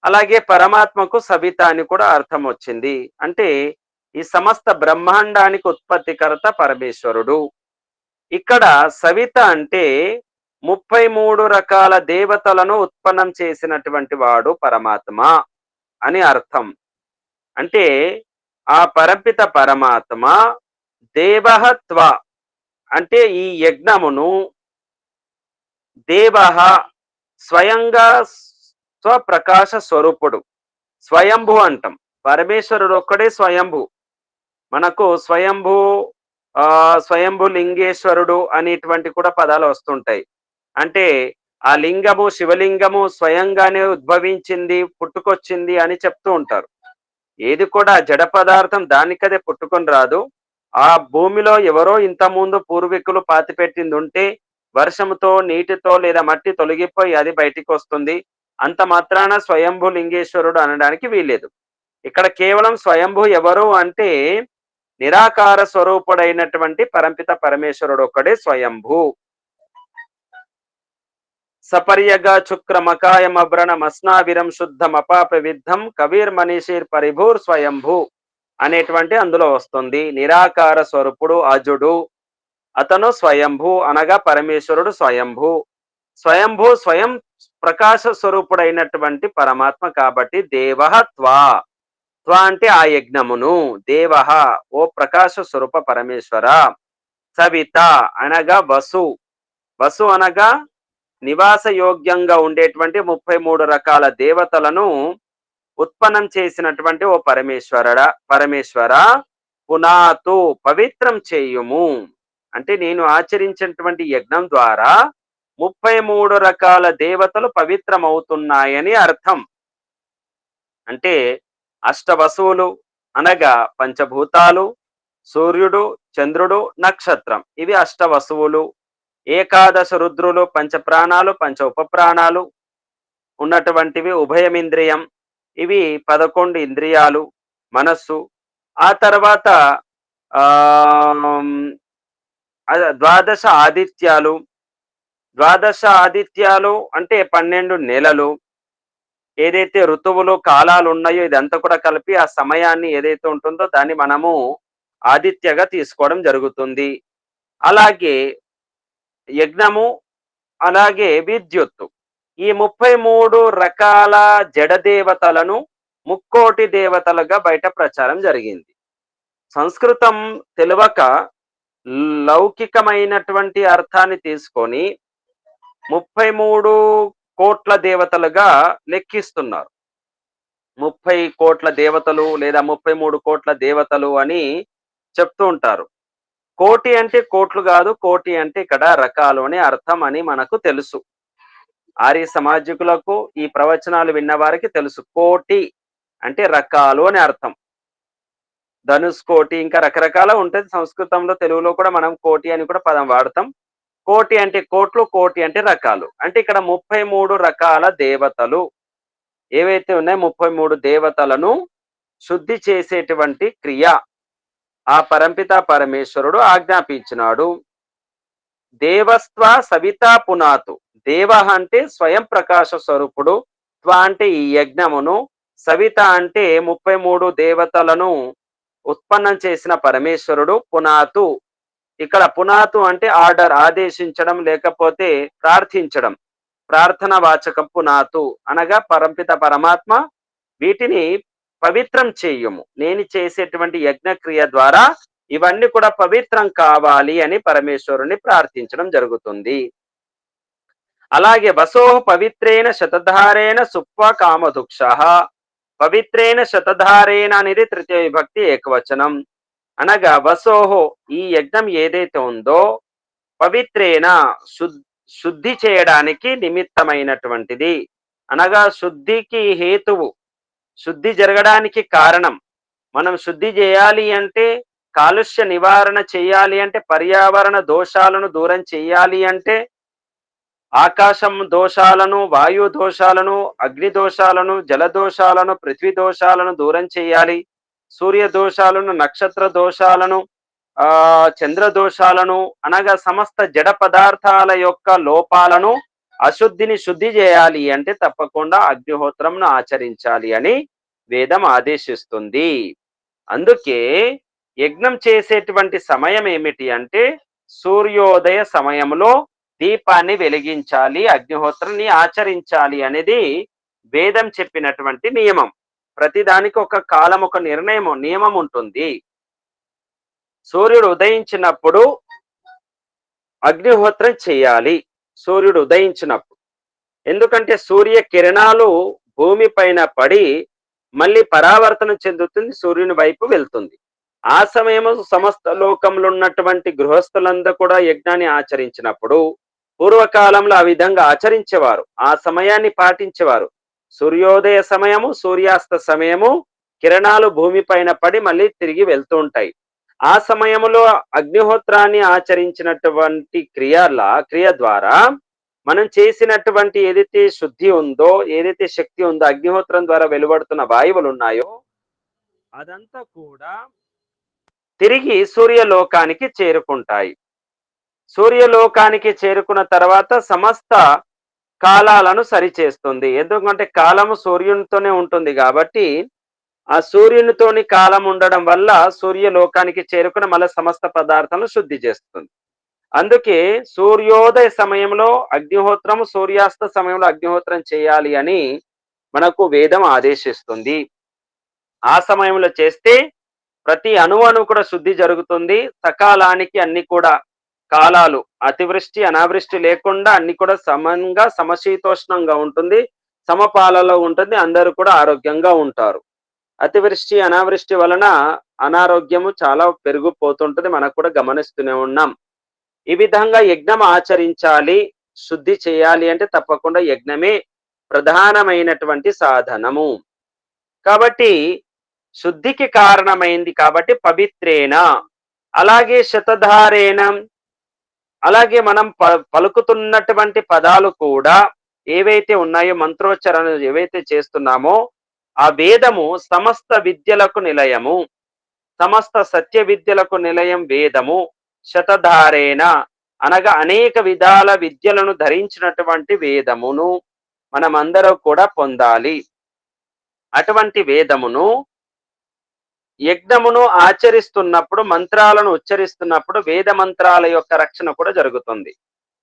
అలాగే పరమాత్మకు సవిత అని కూడా అర్థం వచ్చింది. అంటే ఈ సమస్త బ్రహ్మాండానికి ఉత్పత్తికర్త పరమేశ్వరుడు. ఇక్కడ సవిత అంటే 33 రకాల దేవతలను ఉత్పన్నం చేసినటువంటి వాడు పరమాత్మ అని అర్థం. అంటే ఆ పరపిత పరమాత్మ దేవహత్వ అంటే ఈ యజ్ఞమును దేవహ స్వయంగా స్వప్రకాశ స్వరూపుడు, స్వయంభు అంటాం. పరమేశ్వరుడు ఒక్కడే స్వయంభు. మనకు స్వయంభు లింగేశ్వరుడు అనేటువంటి కూడా పదాలు వస్తుంటాయి. అంటే ఆ లింగము శివలింగము స్వయంగానే ఉద్భవించింది, పుట్టుకొచ్చింది అని చెప్తూ ఉంటారు. ఏది కూడా జడ పదార్థం దానికదే పుట్టుకొని రాదు. ఆ భూమిలో ఎవరో ఇంతకుముందు పూర్వీకులు పాతిపెట్టింది ఉంటే వర్షంతో, నీటితో లేదా మట్టి తొలగిపోయి అది బయటికి వస్తుంది. అంత మాత్రాన స్వయంభూ లింగేశ్వరుడు అనడానికి వీల్లేదు. ఇక్కడ కేవలం స్వయంభూ ఎవరు అంటే నిరాకార స్వరూపుడైనటువంటి పరంపిత పరమేశ్వరుడు ఒక్కడే స్వయంభూ. సపర్యగా చుక్రమకాయమవ్రణ మస్నావిరం శుద్ధం అపాప విద్ధం కవీర్ మనీషీర్ పరిభూర్ స్వయంభూ అనేటువంటి అందులో వస్తుంది. నిరాకార స్వరూపుడు అజుడు, అతను స్వయంభూ అనగా పరమేశ్వరుడు స్వయంభూ. స్వయంభూ స్వయం ప్రకాశ స్వరూపుడైనటువంటి పరమాత్మ కాబట్టి దేవః త్వా, త్వా అంటే ఆ యజ్ఞమును, దేవః ఓ ప్రకాశ స్వరూప పరమేశ్వర. సవిత అనగా వసు, వసు అనగా నివాస యోగ్యంగా ఉండేటువంటి 33 రకాల దేవతలను ఉత్పన్నం చేసినటువంటి ఓ పరమేశ్వర పునాతు పవిత్రం చేయుము. అంటే నేను ఆచరించినటువంటి యజ్ఞం ద్వారా 33 రకాల దేవతలు పవిత్రమవుతున్నాయని అర్థం. అంటే అష్టవసువులు అనగా పంచభూతాలు, సూర్యుడు, చంద్రుడు, నక్షత్రం, ఇవి అష్టవసువులు. ఏకాదశ రుద్రులు, పంచప్రాణాలు, పంచ ఉపప్రాణాలు ఉన్నటువంటివి ఉభయమింద్రియం, ఇవి 11 ఇంద్రియాలు, మనస్సు. ఆ తర్వాత ద్వాదశ ఆదిత్యాలు, ద్వాదశ ఆదిత్యాలు అంటే 12 నెలలు. ఏదైతే ఋతువులు కాలాలు ఉన్నాయో ఇదంతా కూడా కలిపి ఆ సమయాన్ని ఏదైతే ఉంటుందో దాన్ని మనము ఆదిత్యగా తీసుకోవడం జరుగుతుంది. అలాగే యజ్ఞము, అలాగే విద్యుత్తు, ఈ 33 రకాల జడదేవతలను ముక్కోటి దేవతలుగా బయట ప్రచారం జరిగింది. సంస్కృతం తెలియక లౌకికమైనటువంటి అర్థాన్ని తీసుకొని 33 కోట్ల దేవతలుగా లెక్కిస్తున్నారు. 30 కోట్ల దేవతలు లేదా 33 కోట్ల దేవతలు అని చెప్తూ ఉంటారు. కోటి అంటే కోట్లు కాదు, కోటి అంటే ఇక్కడ రకాలు అని అర్థం అని మనకు తెలుసు. ఆర్య సమాజికులకు ఈ ప్రవచనాలు విన్న వారికి తెలుసు. కోటి అంటే రకాలు అని అర్థం. ధనుష్కోటి ఇంకా రకరకాల ఉంటుంది సంస్కృతంలో, తెలుగులో కూడా మనం కోటి అని కూడా పదం వాడతాం. కోటి అంటే కోట్లు, కోటి అంటే రకాలు. అంటే ఇక్కడ 33 రకాల దేవతలు ఏవైతే ఉన్నాయో 33 దేవతలను శుద్ధి చేసేటువంటి క్రియ ఆ పరంపిత పరమేశ్వరుడు ఆజ్ఞాపించినాడు. దేవస్త్వ సవితా పునాతు, దేవ అంటే స్వయం ప్రకాశ స్వరూపుడు, త్వ అంటే ఈ యజ్ఞమును, సవిత అంటే 33 దేవతలను ఉత్పన్నం చేసిన పరమేశ్వరుడు, పునాతు, ఇక్కడ పునాతు అంటే ఆర్డర్, ఆదేశించడం లేకపోతే ప్రార్థించడం, ప్రార్థన వాచకం పునాతు అనగా పరంపిత పరమాత్మ వీటిని పవిత్రం చేయుము. నేను చేసేటువంటి యజ్ఞక్రియ ద్వారా ఇవన్నీ కూడా పవిత్రం కావాలి అని పరమేశ్వరుని ప్రార్థించడం జరుగుతుంది. అలాగే వసోహ పవిత్రేణ శతధారేణ సుప్వ కామదుక్ష, పవిత్రేణ శతధారేణ అనేది తృతీయ విభక్తి ఏకవచనం. అనగా వసోహో ఈ యజ్ఞం ఏదైతే ఉందో పవిత్రేణ శుద్ధి చేయడానికి నిమిత్తమైనటువంటిది, అనగా శుద్ధికి హేతువు, శుద్ధి జరగడానికి కారణం. మనం శుద్ధి చేయాలి అంటే, కాలుష్య నివారణ చేయాలి అంటే, పర్యావరణ దోషాలను దూరం చేయాలి అంటే, ఆకాశం దోషాలను, వాయు దోషాలను, అగ్ని దోషాలను, జల దోషాలను, పృథ్వీ దోషాలను దూరం చేయాలి. సూర్య దోషాలను, నక్షత్ర దోషాలను, చంద్ర దోషాలను అనగా సమస్త జడ పదార్థాల యొక్క లోపాలను, అశుద్ధిని శుద్ధి చేయాలి అంటే తప్పకుండా అగ్నిహోత్రంను ఆచరించాలి అని వేదం ఆదేశిస్తుంది. అందుకే యజ్ఞం చేసేటువంటి సమయం ఏమిటి అంటే సూర్యోదయ సమయంలో దీపాన్ని వెలిగించాలి, అగ్నిహోత్రాన్ని ఆచరించాలి అనేది వేదం చెప్పినటువంటి నియమం. ప్రతిదానికి ఒక కాలం, ఒక నియమం ఉంటుంది. సూర్యుడు ఉదయించినప్పుడు అగ్నిహోత్రం చేయాలి, సూర్యుడు ఉదయించినప్పుడు. ఎందుకంటే సూర్య కిరణాలు భూమి పైన పడి మళ్ళీ పరావర్తనం చెందుతుంది, సూర్యుని వైపు వెళ్తుంది. ఆ సమయము సమస్త లోకంలో ఉన్నటువంటి గృహస్థులందరూ కూడా యజ్ఞాన్ని ఆచరించినప్పుడు పూర్వకాలంలో ఆ విధంగా ఆచరించేవారు, ఆ సమయాన్ని పాటించేవారు. సూర్యోదయ సమయము, సూర్యాస్త సమయము, కిరణాలు భూమిపైన పడి మళ్ళీ తిరిగి వెళ్తూ ఉంటాయి. ఆ సమయంలో అగ్నిహోత్రాన్ని ఆచరించినటువంటి క్రియ ద్వారా మనం చేసినటువంటి ఏదైతే శుద్ధి ఉందో, ఏదైతే శక్తి ఉందో, అగ్నిహోత్రం ద్వారా వెలువడుతున్న వాయువులు ఉన్నాయో అదంతా కూడా తిరిగి సూర్యలోకానికి చేరుకుంటాయి. సూర్యలోకానికి చేరుకున్న తర్వాత సమస్త కాలాలను సరిచేస్తుంది. ఎందుకంటే కాలము సూర్యునితోనే ఉంటుంది కాబట్టి ఆ సూర్యునితోని కాలం ఉండడం వల్ల సూర్యలోకానికి చేరుకుని మళ్ళీ సమస్త పదార్థాలను శుద్ధి చేస్తుంది. అందుకే సూర్యోదయ సమయంలో అగ్నిహోత్రము, సూర్యాస్త సమయంలో అగ్నిహోత్రం చేయాలి అని మనకు వేదం ఆదేశిస్తుంది. ఆ సమయంలో చేస్తే ప్రతి అణువణు కూడా శుద్ధి జరుగుతుంది. సకాలానికి అన్ని కూడా కాలాలు అతివృష్టి అనావృష్టి లేకుండా అన్ని కూడా సమంగా సమశీతోష్ణంగా ఉంటుంది, సమపాలలో ఉంటుంది. అందరూ కూడా ఆరోగ్యంగా ఉంటారు. అతివృష్టి అనావృష్టి వలన అనారోగ్యము చాలా పెరిగిపోతుంటుంది, మనకు కూడా గమనిస్తూనే ఉన్నాం. ఈ విధంగా యజ్ఞం ఆచరించాలి, శుద్ధి చేయాలి అంటే తప్పకుండా యజ్ఞమే ప్రధానమైనటువంటి సాధనము. కాబట్టి శుద్ధికి కారణమైంది కాబట్టి పవిత్రేణ, అలాగే శతధారేణ, అలాగే మనం పలుకుతున్నటువంటి పదాలు కూడా ఏవైతే ఉన్నాయో, మంత్రోచ్చరణ ఏవైతే చేస్తున్నామో ఆ వేదము సమస్త విద్యలకు నిలయము, సమస్త సత్య విద్యలకు నిలయం వేదము. శతధారేణ అనగా అనేక విధాల విద్యలను ధరించినటువంటి వేదమును మనమందరం కూడా పొందాలి. అటువంటి వేదమును యజ్ఞమును ఆచరిస్తున్నప్పుడు, మంత్రాలను ఉచ్చరిస్తున్నప్పుడు వేద మంత్రాల యొక్క రక్షణ కూడా జరుగుతుంది.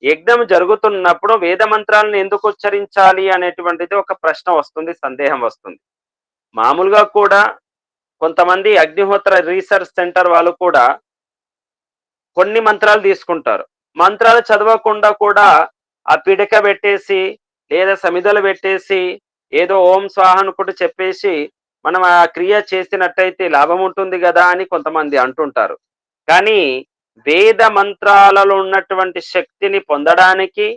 యజ్ఞం జరుగుతున్నప్పుడు వేద మంత్రాలను ఎందుకు ఉచ్చరించాలి అనేటువంటిది ఒక ప్రశ్న వస్తుంది, సందేహం వస్తుంది. మామూలుగా కూడా కొంతమంది అగ్నిహోత్ర రీసెర్చ్ సెంటర్ వాళ్ళు కూడా కొన్ని మంత్రాలు తీసుకుంటారు. మంత్రాలు చదవకుండా కూడా ఆ పిడక పెట్టేసి లేదా సమిదలు పెట్టేసి ఏదో ఓం స్వాహ అనుకుంటూ చెప్పేసి మనం ఆ క్రియ చేసినట్టయితే లాభం ఉంటుంది కదా అని కొంతమంది అంటుంటారు. కానీ వేద మంత్రాలలో ఉన్నటువంటి శక్తిని పొందడానికి,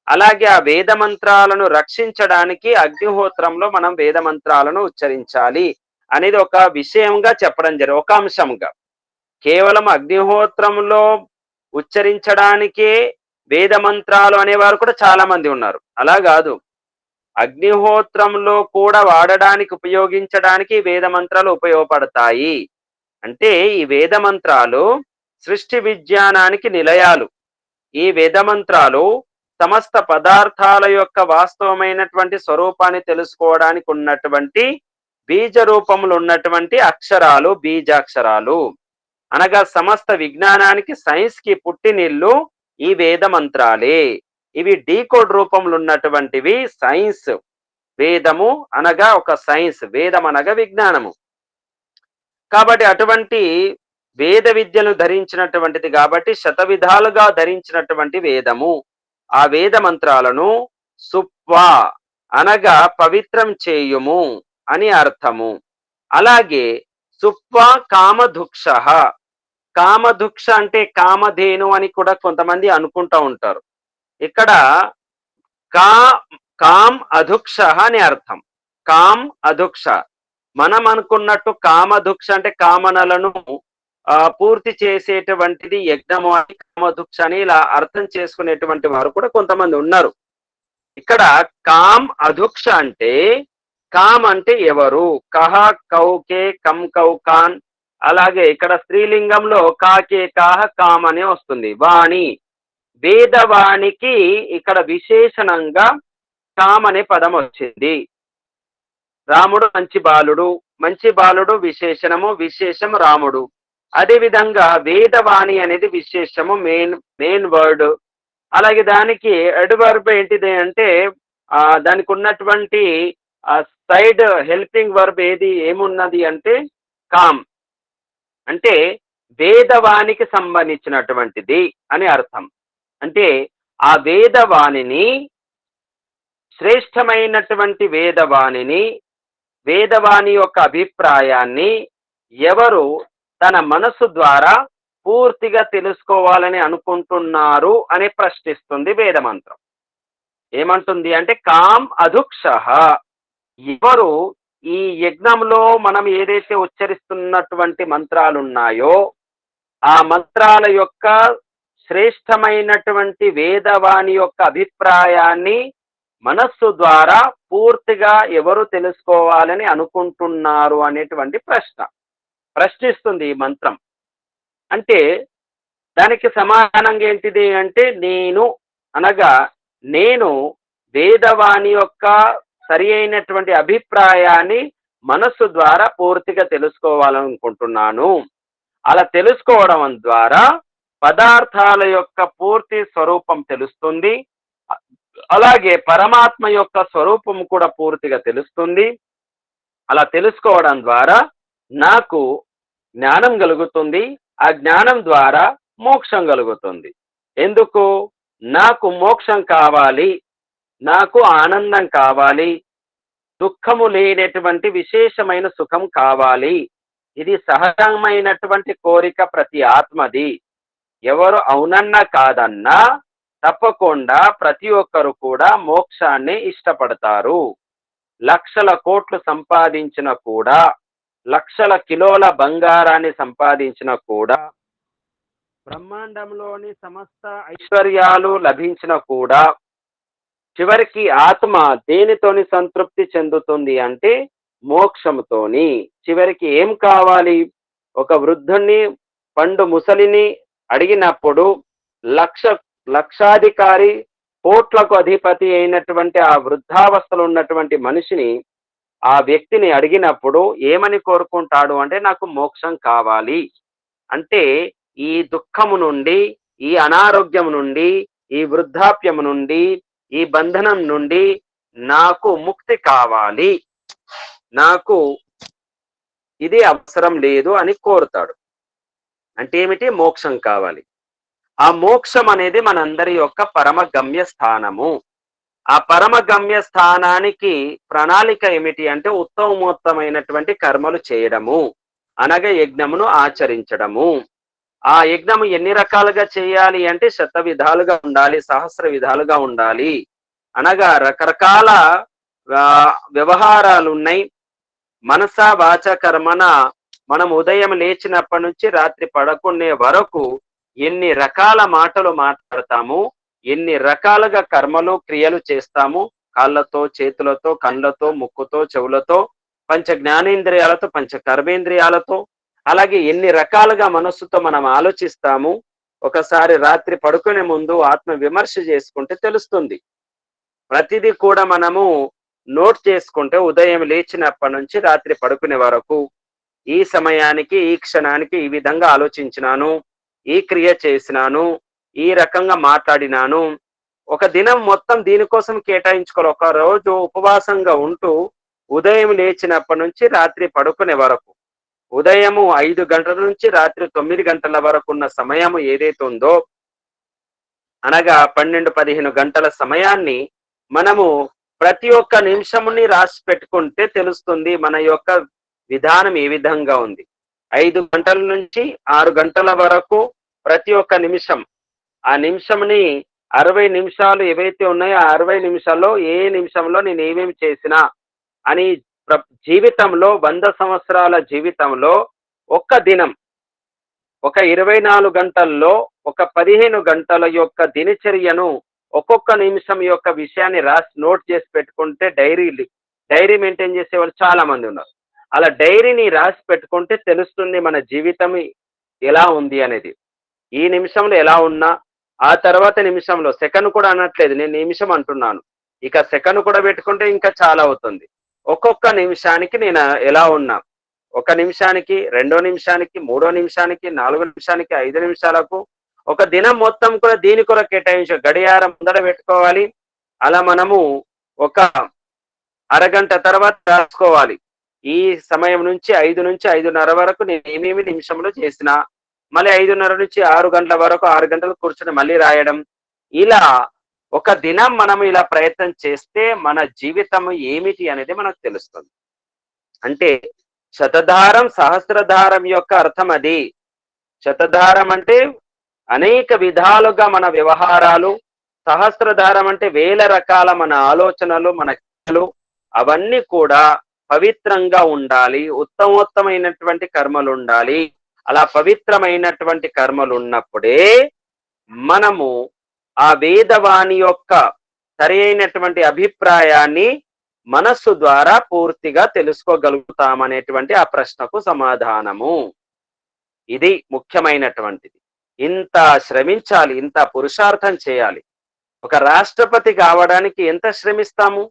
అలాగే ఆ వేద మంత్రాలను రక్షించడానికి అగ్నిహోత్రంలో మనం వేద మంత్రాలను ఉచ్చరించాలి అనేది ఒక విషయంగా చెప్పడం జరిగింది, ఒక అంశంగా. కేవలం అగ్నిహోత్రంలో ఉచ్చరించడానికే వేద మంత్రాలు అనేవారు కూడా చాలా మంది ఉన్నారు. అలా కాదు, అగ్నిహోత్రంలో కూడా వాడడానికి ఉపయోగించడానికి వేద మంత్రాలు ఉపయోగపడతాయి. అంటే ఈ వేద మంత్రాలు సృష్టి విజ్ఞానానికి నిలయాలు. ఈ వేద మంత్రాలు సమస్త పదార్థాల యొక్క వాస్తవమైనటువంటి స్వరూపాన్ని తెలుసుకోవడానికి ఉన్నటువంటి బీజ రూపములు ఉన్నటువంటి అక్షరాలు, బీజాక్షరాలు. అనగా సమస్త విజ్ఞానానికి, సైన్స్ కి పుట్టినిల్లు ఈ వేద మంత్రాలే. ఇవి డీకోడ్ రూపంలో ఉన్నటువంటివి సైన్స్. వేదము అనగా ఒక సైన్స్, వేదం అనగా విజ్ఞానము. కాబట్టి అటువంటి వేద విద్యను ధరించినటువంటిది కాబట్టి శతవిధాలుగా ధరించినటువంటి వేదము. ఆ వేద మంత్రాలను సుప్వా అనగా పవిత్రం చేయుము అని అర్థము. అలాగే సుప్వా కామధుక్ష, కామధుక్ష అంటే కామధేను అని కూడా కొంతమంది అనుకుంటా ఉంటారు. ఇక్కడ కామ్ అధుక్ష అని అర్థం. కామ్ అధుక్ష, మనం అనుకున్నట్టు కామధుక్ష అంటే కామనలను పూర్తి చేసేటువంటిది యజ్ఞము అని, కామధుక్ష అని ఇలా అర్థం చేసుకునేటువంటి వారు కూడా కొంతమంది ఉన్నారు. ఇక్కడ కామ్ అధుక్ష అంటే, కామ్ అంటే ఎవరు, కహ కౌకే కం కౌకాన్. అలాగే ఇక్కడ స్త్రీలింగంలో కాకే కాహ కామ్ అనే వస్తుంది. వాణి, వేదవాణికి ఇక్కడ విశేషణంగా కామ్ అనే పదం వచ్చింది. రాముడు మంచి బాలుడు, మంచి బాలుడు విశేషణము, విశేషం రాముడు. అదే విధంగా వేదవాణి అనేది విశేషము, మెయిన్ వర్డ్. అలాగే దానికి అడ్వర్బ్ ఏంటిది అంటే దానికి ఉన్నటువంటి సైడ్ హెల్పింగ్ వర్బ్ ఏమున్నది అంటే కామ్. అంటే వేదవాణికి సంబంధించినటువంటిది అని అర్థం. అంటే ఆ వేదవాణిని, శ్రేష్టమైనటువంటి వేదవాణిని, వేదవాణి యొక్క అభిప్రాయాన్ని ఎవరు తన మనసు ద్వారా పూర్తిగా తెలుసుకోవాలని అనుకుంటున్నారు అని ప్రశ్నిస్తుంది వేదమంత్రం. ఏమంటుంది అంటే కామ్ అధుక్షః, ఎవరు ఈ యజ్ఞంలో మనం ఏదైతే ఉచ్చరిస్తున్నటువంటి మంత్రాలు ఉన్నాయో ఆ మంత్రాల యొక్క శ్రేష్టమైనటువంటి వేదవాణి యొక్క అభిప్రాయాన్ని మనస్సు ద్వారా పూర్తిగా ఎవరు తెలుసుకోవాలని అనుకుంటున్నారు అనేటువంటి ప్రశ్నిస్తుంది ఈ మంత్రం. అంటే దానికి సమాధానంగా ఏంటిది అంటే నేను అనగా నేను వేదవాణి యొక్క సరి అయినటువంటి అభిప్రాయాన్ని మనస్సు ద్వారా పూర్తిగా తెలుసుకోవాలనుకుంటున్నాను. అలా తెలుసుకోవడం ద్వారా పదార్థాల యొక్క పూర్తి స్వరూపం తెలుస్తుంది, అలాగే పరమాత్మ యొక్క స్వరూపం కూడా పూర్తిగా తెలుస్తుంది. అలా తెలుసుకోవడం ద్వారా నాకు జ్ఞానం కలుగుతుంది, ఆ జ్ఞానం ద్వారా మోక్షం కలుగుతుంది. ఎందుకు? నాకు మోక్షం కావాలి, నాకు ఆనందం కావాలి, దుఃఖము లేనటువంటి విశేషమైన సుఖం కావాలి. ఇది సహజమైనటువంటి కోరిక ప్రతి ఆత్మది. ఎవరు అవునన్నా కాదన్నా తప్పకుండా ప్రతి ఒక్కరు కూడా మోక్షాన్ని ఇష్టపడతారు. లక్షల కోట్లు సంపాదించిన కూడా, లక్షల కిలోల బంగారాన్ని సంపాదించిన కూడా, బ్రహ్మాండంలోని సమస్త ఐశ్వర్యాలు లభించిన కూడా చివరికి ఆత్మ దేనితోని సంతృప్తి చెందుతుంది అంటే మోక్షముతోని. చివరికి ఏం కావాలి? ఒక వృద్ధుణ్ణి పండు ముసలిని అడిగినప్పుడు లక్షాధికారి కోట్లకు అధిపతి అయినటువంటి ఆ వృద్ధావస్థలో ఉన్నటువంటి మనిషిని ఆ వ్యక్తిని అడిగినప్పుడు ఏమని కోరుకుంటాడు అంటే నాకు మోక్షం కావాలి. అంటే ఈ దుఃఖము నుండి, ఈ అనారోగ్యం నుండి, ఈ వృద్ధాప్యము నుండి, ఈ బంధనం నుండి నాకు ముక్తి కావాలి, నాకు ఇది అవసరం లేదు అని కోరుతాడు. అంటే ఏమిటి? మోక్షం కావాలి. ఆ మోక్షం అనేది మనందరి యొక్క పరమ గమ్య స్థానము. ఆ పరమ గమ్య స్థానానికి ప్రణాళిక ఏమిటి అంటే ఉత్తమోత్తమైనటువంటి కర్మలు చేయడము, అనగా యజ్ఞమును ఆచరించడము. ఆ యజ్ఞము ఎన్ని రకాలుగా చేయాలి అంటే 100 విధాలుగా ఉండాలి, సహస్ర విధాలుగా ఉండాలి. అనగా రకరకాల వ్యవహారాలు ఉన్నాయి. మనస వాచ కర్మన మనం ఉదయం లేచినప్పటి నుంచి రాత్రి పడుకునే వరకు ఎన్ని రకాల మాటలు మాట్లాడతాము, ఎన్ని రకాలుగా కర్మలు క్రియలు చేస్తాము. కాళ్ళతో, చేతులతో, కళ్ళతో, ముక్కుతో, చెవులతో, పంచ జ్ఞానేంద్రియాలతో, పంచ కర్మేంద్రియాలతో, అలాగే ఎన్ని రకాలుగా మనస్సుతో మనం ఆలోచిస్తాము. ఒకసారి రాత్రి పడుకునే ముందు ఆత్మ విమర్శ చేసుకుంటే తెలుస్తుంది. ప్రతిదీ కూడా మనము నోట్ చేసుకుంటే ఉదయం లేచినప్పటి నుంచి రాత్రి పడుకునే వరకు ఈ సమయానికి, ఈ క్షణానికి ఈ విధంగా ఆలోచించినాను, ఈ క్రియ చేసినాను, ఈ రకంగా మాట్లాడినాను. ఒక దినం మొత్తం దీనికోసం కేటాయించుకోవాలి. ఒక రోజు ఉపవాసంగా ఉంటూ ఉదయం లేచినప్పటి నుంచి రాత్రి పడుకునే వరకు, ఉదయము 5 గంటల నుంచి రాత్రి 9 గంటల వరకు ఉన్న సమయం ఏదైతే ఉందో, అనగా 12-15 గంటల సమయాన్ని మనము ప్రతి ఒక్క నిమిషముని రాసి పెట్టుకుంటే తెలుస్తుంది మన యొక్క విధానం ఏ విధంగా ఉంది. 5 గంటల నుంచి 6 గంటల వరకు ప్రతి ఒక్క నిమిషం, ఆ నిమిషంని 60 నిమిషాలు ఏవైతే ఉన్నాయో ఆ 60 నిమిషాల్లో ఏ నిమిషంలో నేను ఏమేమి చేసినా అని జీవితంలో 100 సంవత్సరాల జీవితంలో ఒక్క దినం, ఒక 24 గంటల్లో ఒక 15 గంటల యొక్క దినచర్యను ఒక్కొక్క నిమిషం యొక్క విషయాన్ని రాసి నోట్ చేసి పెట్టుకుంటే డైరీ మెయింటైన్ చేసే వాళ్ళు చాలా మంది ఉన్నారు. అలా డైరీని రాసి పెట్టుకుంటే తెలుస్తుంది మన జీవితం ఎలా ఉంది అనేది. ఈ నిమిషంలో ఎలా ఉన్నా, ఆ తర్వాత నిమిషంలో, సెకండ్ కూడా అనట్లేదు, నేను నిమిషం అంటున్నాను, ఇక సెకండ్ కూడా పెట్టుకుంటే ఇంకా చాలా అవుతుంది. ఒక్కొక్క నిమిషానికి నేను ఎలా ఉన్నా, 1 నిమిషానికి, 2 నిమిషానికి, 3 నిమిషానికి, 4 నిమిషానికి, 5 నిమిషాలకు, ఒక దినం మొత్తం కూడా దీని కొరకు కేటాయించే గడియారం ముందర పెట్టుకోవాలి. అలా మనము ఒక అరగంట తర్వాత రాసుకోవాలి. ఈ సమయం నుంచి 5 నుంచి 5:30 వరకు నేను ఏమేమి నిమిషంలో చేసినా, మళ్ళీ 5:30 నుంచి 6 గంటల వరకు 6 గంటలు కూర్చొని మళ్ళీ రాయడం. ఇలా ఒక దినం మనం ఇలా ప్రయత్నం చేస్తే మన జీవితం ఏమిటి అనేది మనకు తెలుస్తుంది. అంటే శతధారం సహస్రధారం యొక్క అర్థం అది. శతధారం అంటే అనేక విధాలుగా మన వ్యవహారాలు, సహస్రధారం అంటే వేల రకాల మన ఆలోచనలు, మన క్రియలు అవన్నీ కూడా పవిత్రంగా ఉండాలి. ఉత్తమోత్తమైనటువంటి కర్మలు ఉండాలి. అలా పవిత్రమైనటువంటి కర్మలు ఉన్నప్పుడే మనము ఆ వేదవాణి యొక్క సరి అయినటువంటి అభిప్రాయాన్ని మనస్సు ద్వారా పూర్తిగా తెలుసుకోగలుగుతామనేటువంటి ఆ ప్రశ్నకు సమాధానము. ఇది ముఖ్యమైనటువంటిది. ఇంత శ్రమించాలి, ఇంత పురుషార్థం చేయాలి. ఒక రాష్ట్రపతి కావడానికి ఎంత శ్రమిస్తాము?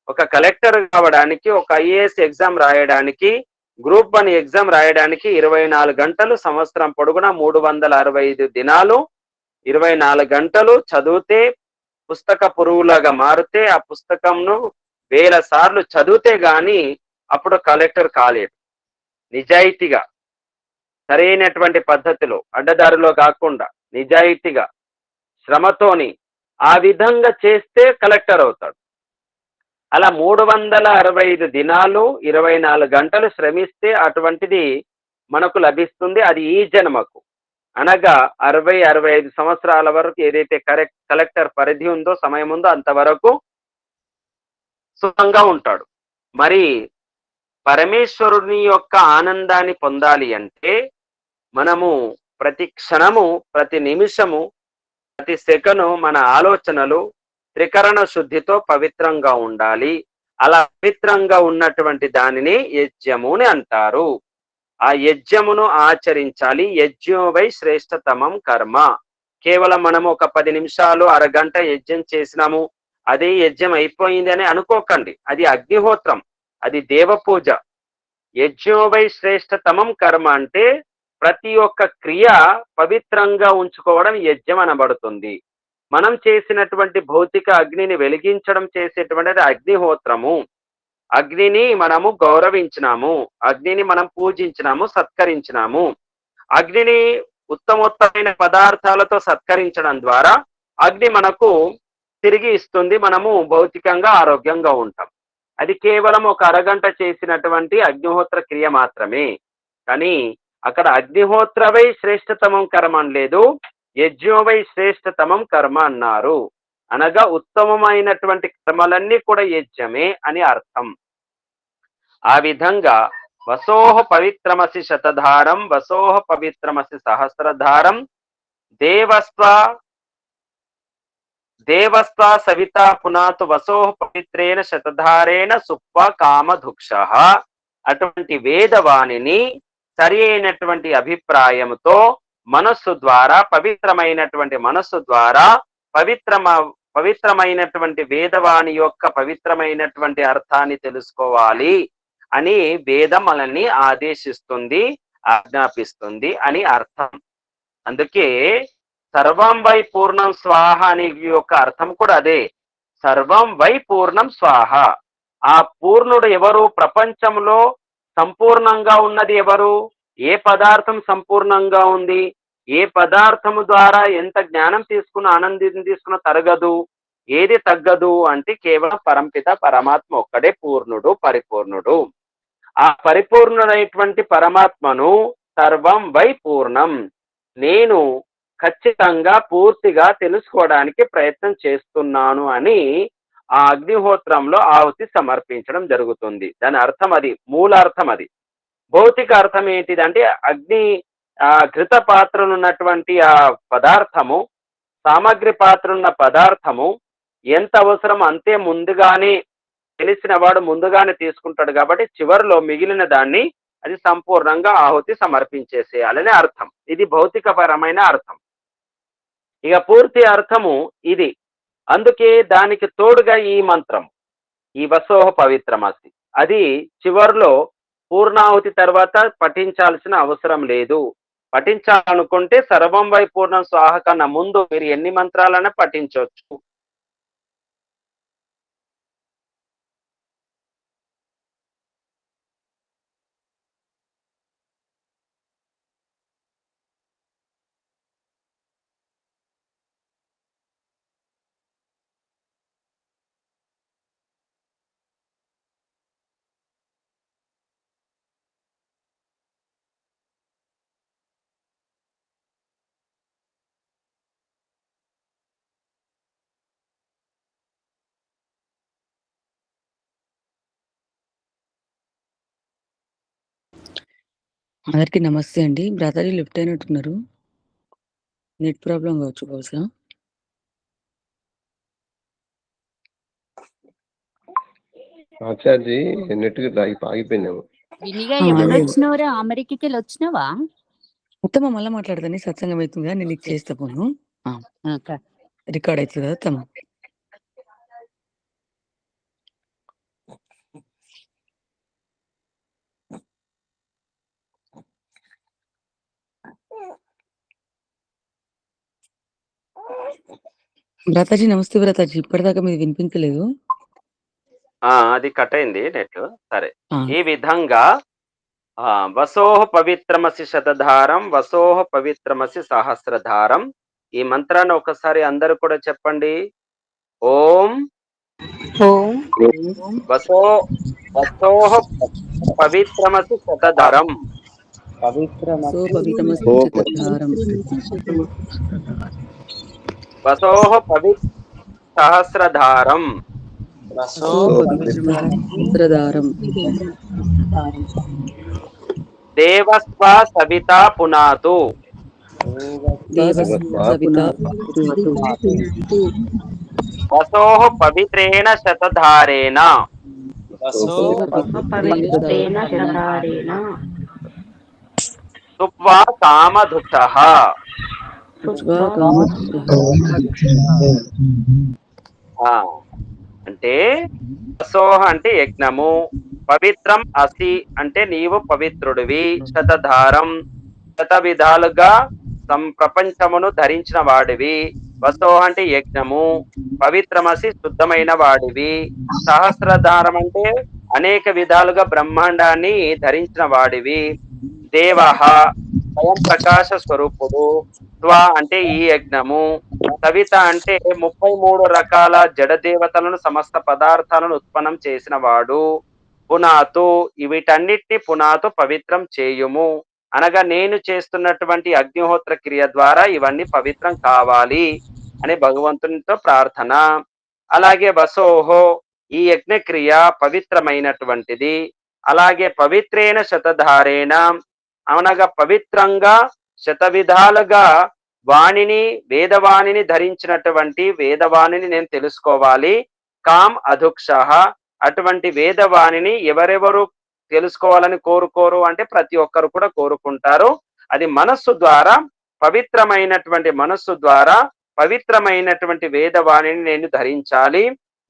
ఒక కలెక్టర్ కావడానికి, ఒక ఐఏఎస్ ఎగ్జామ్ రాయడానికి, గ్రూప్ 1 ఎగ్జామ్ రాయడానికి 24 గంటలు, సంవత్సరం పొడుగున 365 దినాలు 24 గంటలు చదివితే, పుస్తక పురుగులాగా మారితే, ఆ పుస్తకంను వేల సార్లు చదివితే గాని అప్పుడు కలెక్టర్ కాలేడు. నిజాయితీగా, సరైనటువంటి పద్ధతిలో, అడ్డదారిలో కాకుండా నిజాయితీగా, శ్రమతోని ఆ విధంగా చేస్తే కలెక్టర్ అవుతాడు. అలా 365 దినాలు 24 గంటలు శ్రమిస్తే అటువంటిది మనకు లభిస్తుంది. అది ఈ జన్మకు, అనగా 60-65 సంవత్సరాల వరకు ఏదైతే కలెక్టర్ పరిధి ఉందో, సమయం ఉందో అంతవరకు సుఖంగా ఉంటాడు. మరి పరమేశ్వరుని యొక్క ఆనందాన్ని పొందాలి అంటే మనము ప్రతి క్షణము, ప్రతి నిమిషము, ప్రతి సెకను మన ఆలోచనలు త్రికరణ శుద్ధితో పవిత్రంగా ఉండాలి. అలా పవిత్రంగా ఉన్నటువంటి దానిని యజ్ఞము అని అంటారు. ఆ యజ్ఞమును ఆచరించాలి. యజ్ఞో వై శ్రేష్టతమం కర్మ. కేవలం మనము ఒక 10 నిమిషాలు, అరగంట యజ్ఞం చేసినాము, అదే యజ్ఞం అయిపోయింది అని అనుకోకండి. అది అగ్నిహోత్రం, అది దేవ పూజ. యజ్ఞో వై శ్రేష్టతమం కర్మ అంటే ప్రతి ఒక్క క్రియ పవిత్రంగా ఉంచుకోవడం యజ్ఞం అనబడుతుంది. మనం చేసినటువంటి భౌతిక అగ్నిని వెలిగించడం చేసేటువంటిది అగ్నిహోత్రము. అగ్నిని మనము గౌరవించినాము, అగ్నిని మనం పూజించినాము, సత్కరించినాము. అగ్నిని ఉత్తమోత్తమైన పదార్థాలతో సత్కరించడం ద్వారా అగ్ని మనకు తిరిగి ఇస్తుంది. మనము భౌతికంగా ఆరోగ్యంగా ఉంటాం. అది కేవలం ఒక అరగంట చేసినటువంటి అగ్నిహోత్ర క్రియ మాత్రమే. కానీ అక్కడ అగ్నిహోత్రవై శ్రేష్టతమం కర్మ అనలేదు, యజ్ఞోవై శ్రేష్టతమం కర్మ అన్నారు. అనగా ఉత్తమమైనటువంటి కర్మలన్నీ కూడా యజ్ఞమే అని అర్థం. ఆ విధంగా వసోహ పవిత్రమసి శతధారం, వసోహ పవిత్రమసి సహస్రధారం, దేవస్వ దేవస్వ సవిత పునాతు వసోహ పవిత్రేణ శతధారేణ సుప్వ కామధుక్ష. అటువంటి వేదవాణిని సరి అయినటువంటి అభిప్రాయంతో మనస్సు ద్వారా, పవిత్రమైనటువంటి మనస్సు ద్వారా పవిత్రమైనటువంటి వేదవాణి యొక్క పవిత్రమైనటువంటి అర్థాన్ని తెలుసుకోవాలి అని వేదం మనల్ని ఆదేశిస్తుంది, ఆజ్ఞాపిస్తుంది అని అర్థం. అందుకే సర్వం వై పూర్ణం స్వాహ అనే యొక్క అర్థం కూడా అదే. సర్వం వై పూర్ణం స్వాహ. ఆ పూర్ణుడు ఎవరు? ప్రపంచంలో సంపూర్ణంగా ఉన్నది ఎవరు? ఏ పదార్థం సంపూర్ణంగా ఉంది? ఏ పదార్థము ద్వారా ఎంత జ్ఞానం తీసుకున్న, ఆనందం తీసుకున్న తరగదు, ఏది తగ్గదు అంటే కేవలం పరంపిత పరమాత్మ ఒక్కడే పూర్ణుడు, పరిపూర్ణుడు. ఆ పరిపూర్ణుడైనటువంటి పరమాత్మను సర్వం వై పూర్ణం, నేను ఖచ్చితంగా పూర్తిగా తెలుసుకోవడానికి ప్రయత్నం చేస్తున్నాను అని ఆ అగ్నిహోత్రంలో ఆహుతి సమర్పించడం జరుగుతుంది. దాని అర్థం అది, మూలార్థం అది. భౌతిక అర్థం ఏంటిదంటే అగ్ని ఘృత పాత్రలు ఉన్నటువంటి ఆ పదార్థము, సామగ్రి పాత్ర ఉన్న పదార్థము ఎంత అవసరం అంతే ముందుగానే తెలిసిన వాడు ముందుగానే తీసుకుంటాడు. కాబట్టి చివరిలో మిగిలిన దాన్ని అది సంపూర్ణంగా ఆహుతి సమర్పించేసేయాలని అర్థం. ఇది భౌతికపరమైన అర్థం. ఇక పూర్తి అర్థము ఇది. అందుకే దానికి తోడుగా ఈ మంత్రం, ఈ వసోహ పవిత్రమసి, అది చివరిలో పూర్ణాహుతి తర్వాత పఠించాల్సిన అవసరం లేదు. పఠించాలనుకుంటే సర్వం వై పూర్ణం స్వాహ కన్నా ముందు మీరు ఎన్ని మంత్రాలైనా పఠించవచ్చు. అందరికి నమస్తే అండి. బ్రదర్ లిఫ్ట్ అయినట్టున్నారు. నెట్ ప్రాబ్లం కావచ్చు బహుశా. ఆచార్జీ నెట్ ఆగిపోయిందేమో. వినిగా అదే. ఎప్పుడొచ్చినవరా? అమెరికాకి వచ్చినావా? ఉత్తమ మళ్ళీ మాట్లాడతాను, సత్సంగం అవుతుంది కదా, నేను నీకు చేస్తా పోను. రికార్డ్ అవుతుంది కదా తమ. భ్రాతాజీ నమస్తే. భ్రాతాజీ ఇప్పటిదాకా మీది వినిపించలేదు. అది కట్ అయింది నెట్. సరే, ఆ, ఈ విధంగా వసోహ పవిత్రమసి శతధారం, వసోహ పవిత్రమసి సహస్రధారం. ఈ మంత్రాన్ని ఒకసారి అందరూ కూడా చెప్పండి. ఓం వసోహ పవిత్రమసి శతధారం, సో పవిత్రమస్తు శతధారం, వసోహ పవిత్ర సహస్రధారం, సో పవిత్రధారం, దేవస్వ సవితా పునాతు, సవిత వసోహ పవిత్రేణ శతధారేణ, సుప్వా కామధుక్షః. అంటే వసోహ అంటే యజ్ఞము, పవిత్రం అసి అంటే నీవు పవిత్రుడివి, శతధారం శత విధాలుగా ప్రపంచమును ధరించిన వాడివి, వసోహ అంటే యజ్ఞము, పవిత్రమసి శుద్ధమైన వాడివి, సహస్రధారం అంటే అనేక విధాలుగా బ్రహ్మాండాన్ని ధరించిన వాడివి, దేవః స్వయం ప్రకాశ స్వరూపుడు, స్వ అంటే ఈ యజ్ఞము, సవిత అంటే 33 రకాల జడ దేవతలను సమస్త పదార్థాలను ఉత్పన్నం చేసిన వాడు, పునాతు వీటన్నిటిని పునాతు పవిత్రం చేయుము అనగా నేను చేస్తున్నటువంటి అగ్నిహోత్ర క్రియ ద్వారా ఇవన్నీ పవిత్రం కావాలి అని భగవంతునితో ప్రార్థన. అలాగే వసోహో ఈ యజ్ఞక్రియ పవిత్రమైనటువంటిది. అలాగే పవిత్రేణ శతధారేణ అనగా పవిత్రంగా శత విధాలుగా వాణిని వేదవాణిని ధరించినటువంటి వేదవాణిని నేను తెలుసుకోవాలి. కామ్ అధుక్ష అటువంటి వేదవాణిని ఎవరెవరు తెలుసుకోవాలని కోరుకోరు అంటే ప్రతి ఒక్కరు కూడా కోరుకుంటారు. అది మనస్సు ద్వారా, పవిత్రమైనటువంటి మనస్సు ద్వారా పవిత్రమైనటువంటి వేదవాణిని నేను ధరించాలి.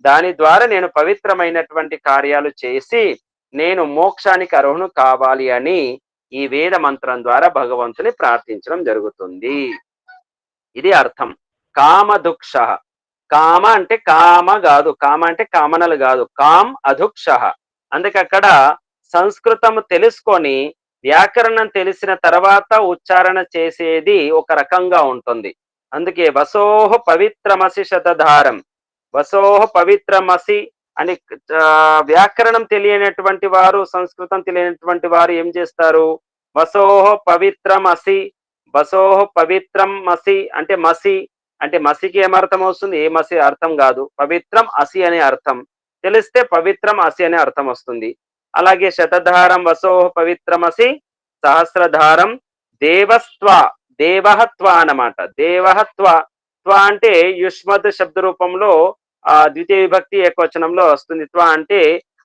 దాని ద్వారా నేను పవిత్రమైనటువంటి కార్యాలు చేసి నేను మోక్షానికి అర్హును కావాలి అని ఈ వేద మంత్రం ద్వారా భగవంతుని ప్రార్థించడం జరుగుతుంది. ఇది అర్థం. కామధుక్ష, కామ అంటే కామ కాదు, కామ అంటే కామనలు కాదు, కామ్ అధుక్ష. అందుకే అక్కడ సంస్కృతం తెలుసుకొని వ్యాకరణం తెలిసిన తర్వాత ఉచ్చారణ చేసేది ఒక రకంగా ఉంటుంది. అందుకే వసోహ పవిత్రమసి శతధారం, వసోహ పవిత్రమసి అని వ్యాకరణం తెలియనటువంటి వారు, సంస్కృతం తెలియనటువంటి వారు ఏం చేస్తారు, వసోహ పవిత్రమసి, వసోహ పవిత్రం మసి అంటే మసి అంటే మసికి ఏమర్థం వస్తుంది, ఏ మసి అర్థం కాదు, పవిత్రం అసి అనే అర్థం తెలిస్తే పవిత్రం అసి అనే అర్థం వస్తుంది. అలాగే శతధారం వసోహ పవిత్రమసి సహస్రధారం, దేవస్త్వ దేవహత్వ అన్నమాట. దేవహత్వ త్వ అంటే యుష్మద్ శబ్ద రూపంలో ద్వితీయ విభక్తి ఏకవచనంలో వస్తుంది. త్వ అంటే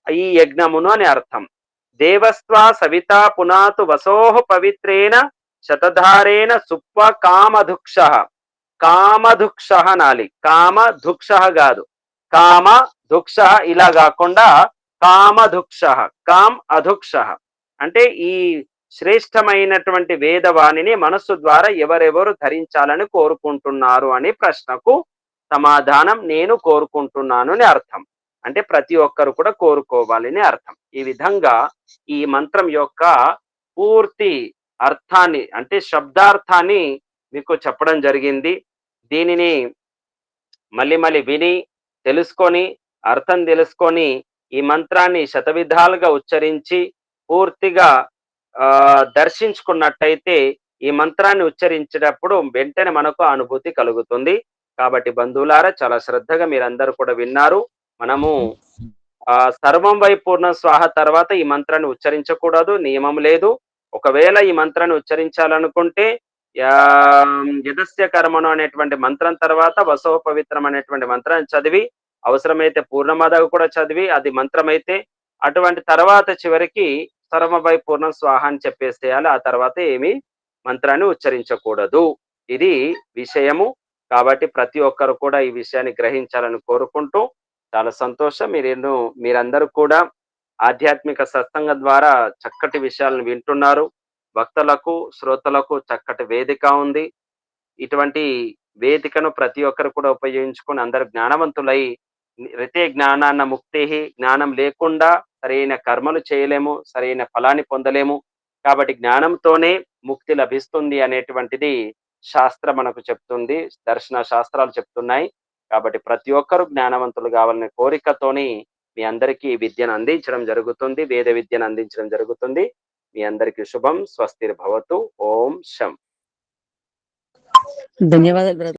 ఈ యజ్ఞమును అని అర్థం. దేవస్త్వ సవితా పునాతు వసోహ పవిత్రేణ శతధారేణ సుప్వ కామధుక్ష. కామధుక్ష నాలి, కామధుక్ష కాదు, కామధుక్ష ఇలా కాకుండా కామధుక్ష, కామ్ అధుక్ష అంటే ఈ శ్రేష్టమైనటువంటి వేదవాణిని మనస్సు ద్వారా ఎవరెవరు ధరించాలని కోరుకుంటున్నారు అనే ప్రశ్నకు సమాధానం నేను కోరుకుంటున్నాను అని అర్థం. అంటే ప్రతి ఒక్కరు కూడా కోరుకోవాలని అర్థం. ఈ విధంగా ఈ మంత్రం యొక్క పూర్తి అర్థాన్ని అంటే శబ్దార్థాన్ని మీకు చెప్పడం జరిగింది. దీనిని మళ్ళీ మళ్ళీ విని తెలుసుకొని అర్థం తెలుసుకొని ఈ మంత్రాన్ని శతవిధాలుగా ఉచ్చరించి పూర్తిగా దర్శించుకున్నట్టయితే ఈ మంత్రాన్ని ఉచ్చరించేటప్పుడు వెంటనే మనకు అనుభూతి కలుగుతుంది. కాబట్టి బంధువులారా చాలా శ్రద్ధగా మీరందరూ కూడా విన్నారు. మనము సర్వం వై పూర్ణ స్వాహ తర్వాత ఈ మంత్రాన్ని ఉచ్చరించకూడదు, నియమం లేదు. ఒకవేళ ఈ మంత్రాన్ని ఉచ్చరించాలనుకుంటే యదస్య కర్మను అనేటువంటి మంత్రం తర్వాత వసో పవిత్రం అనేటువంటి మంత్రాన్ని చదివి, అవసరమైతే పూర్ణమాదాకు కూడా చదివి, అది మంత్రమైతే అటువంటి తర్వాత చివరికి సర్వమై పూర్ణం స్వాహ అని చెప్పేసేయాలి. ఆ తర్వాత ఏమి మంత్రాన్ని ఉచ్చరించకూడదు. ఇది విషయము. కాబట్టి ప్రతి ఒక్కరు కూడా ఈ విషయాన్ని గ్రహించాలని కోరుకుంటూ, చాలా సంతోషం. మీరందరూ కూడా ఆధ్యాత్మిక సత్సంగం ద్వారా చక్కటి విషయాలను వింటున్నారు. భక్తులకు, శ్రోతలకు చక్కటి వేదిక ఉంది. ఇటువంటి వేదికను ప్రతి ఒక్కరు కూడా ఉపయోగించుకొని అందరు జ్ఞానవంతులై, రితే జ్ఞానాన్న ముక్తి, జ్ఞానం లేకుండా సరైన కర్మలు చేయలేము, సరైన ఫలాన్ని పొందలేము. కాబట్టి జ్ఞానంతోనే ముక్తి లభిస్తుంది అనేటువంటిది శాస్త్రం మనకు చెప్తుంది, దర్శన శాస్త్రాలు చెప్తున్నాయి. కాబట్టి ప్రతి ఒక్కరు జ్ఞానవంతులు కావాలనే కోరికతోని మీ అందరికీ ఈ విద్యను అందించడం జరుగుతుంది, వేద విద్యను అందించడం జరుగుతుంది. మీ అందరికీ శుభం. స్వస్తిర్భవతు. ఓం శం. ధన్యవాదాలు బ్రదర్.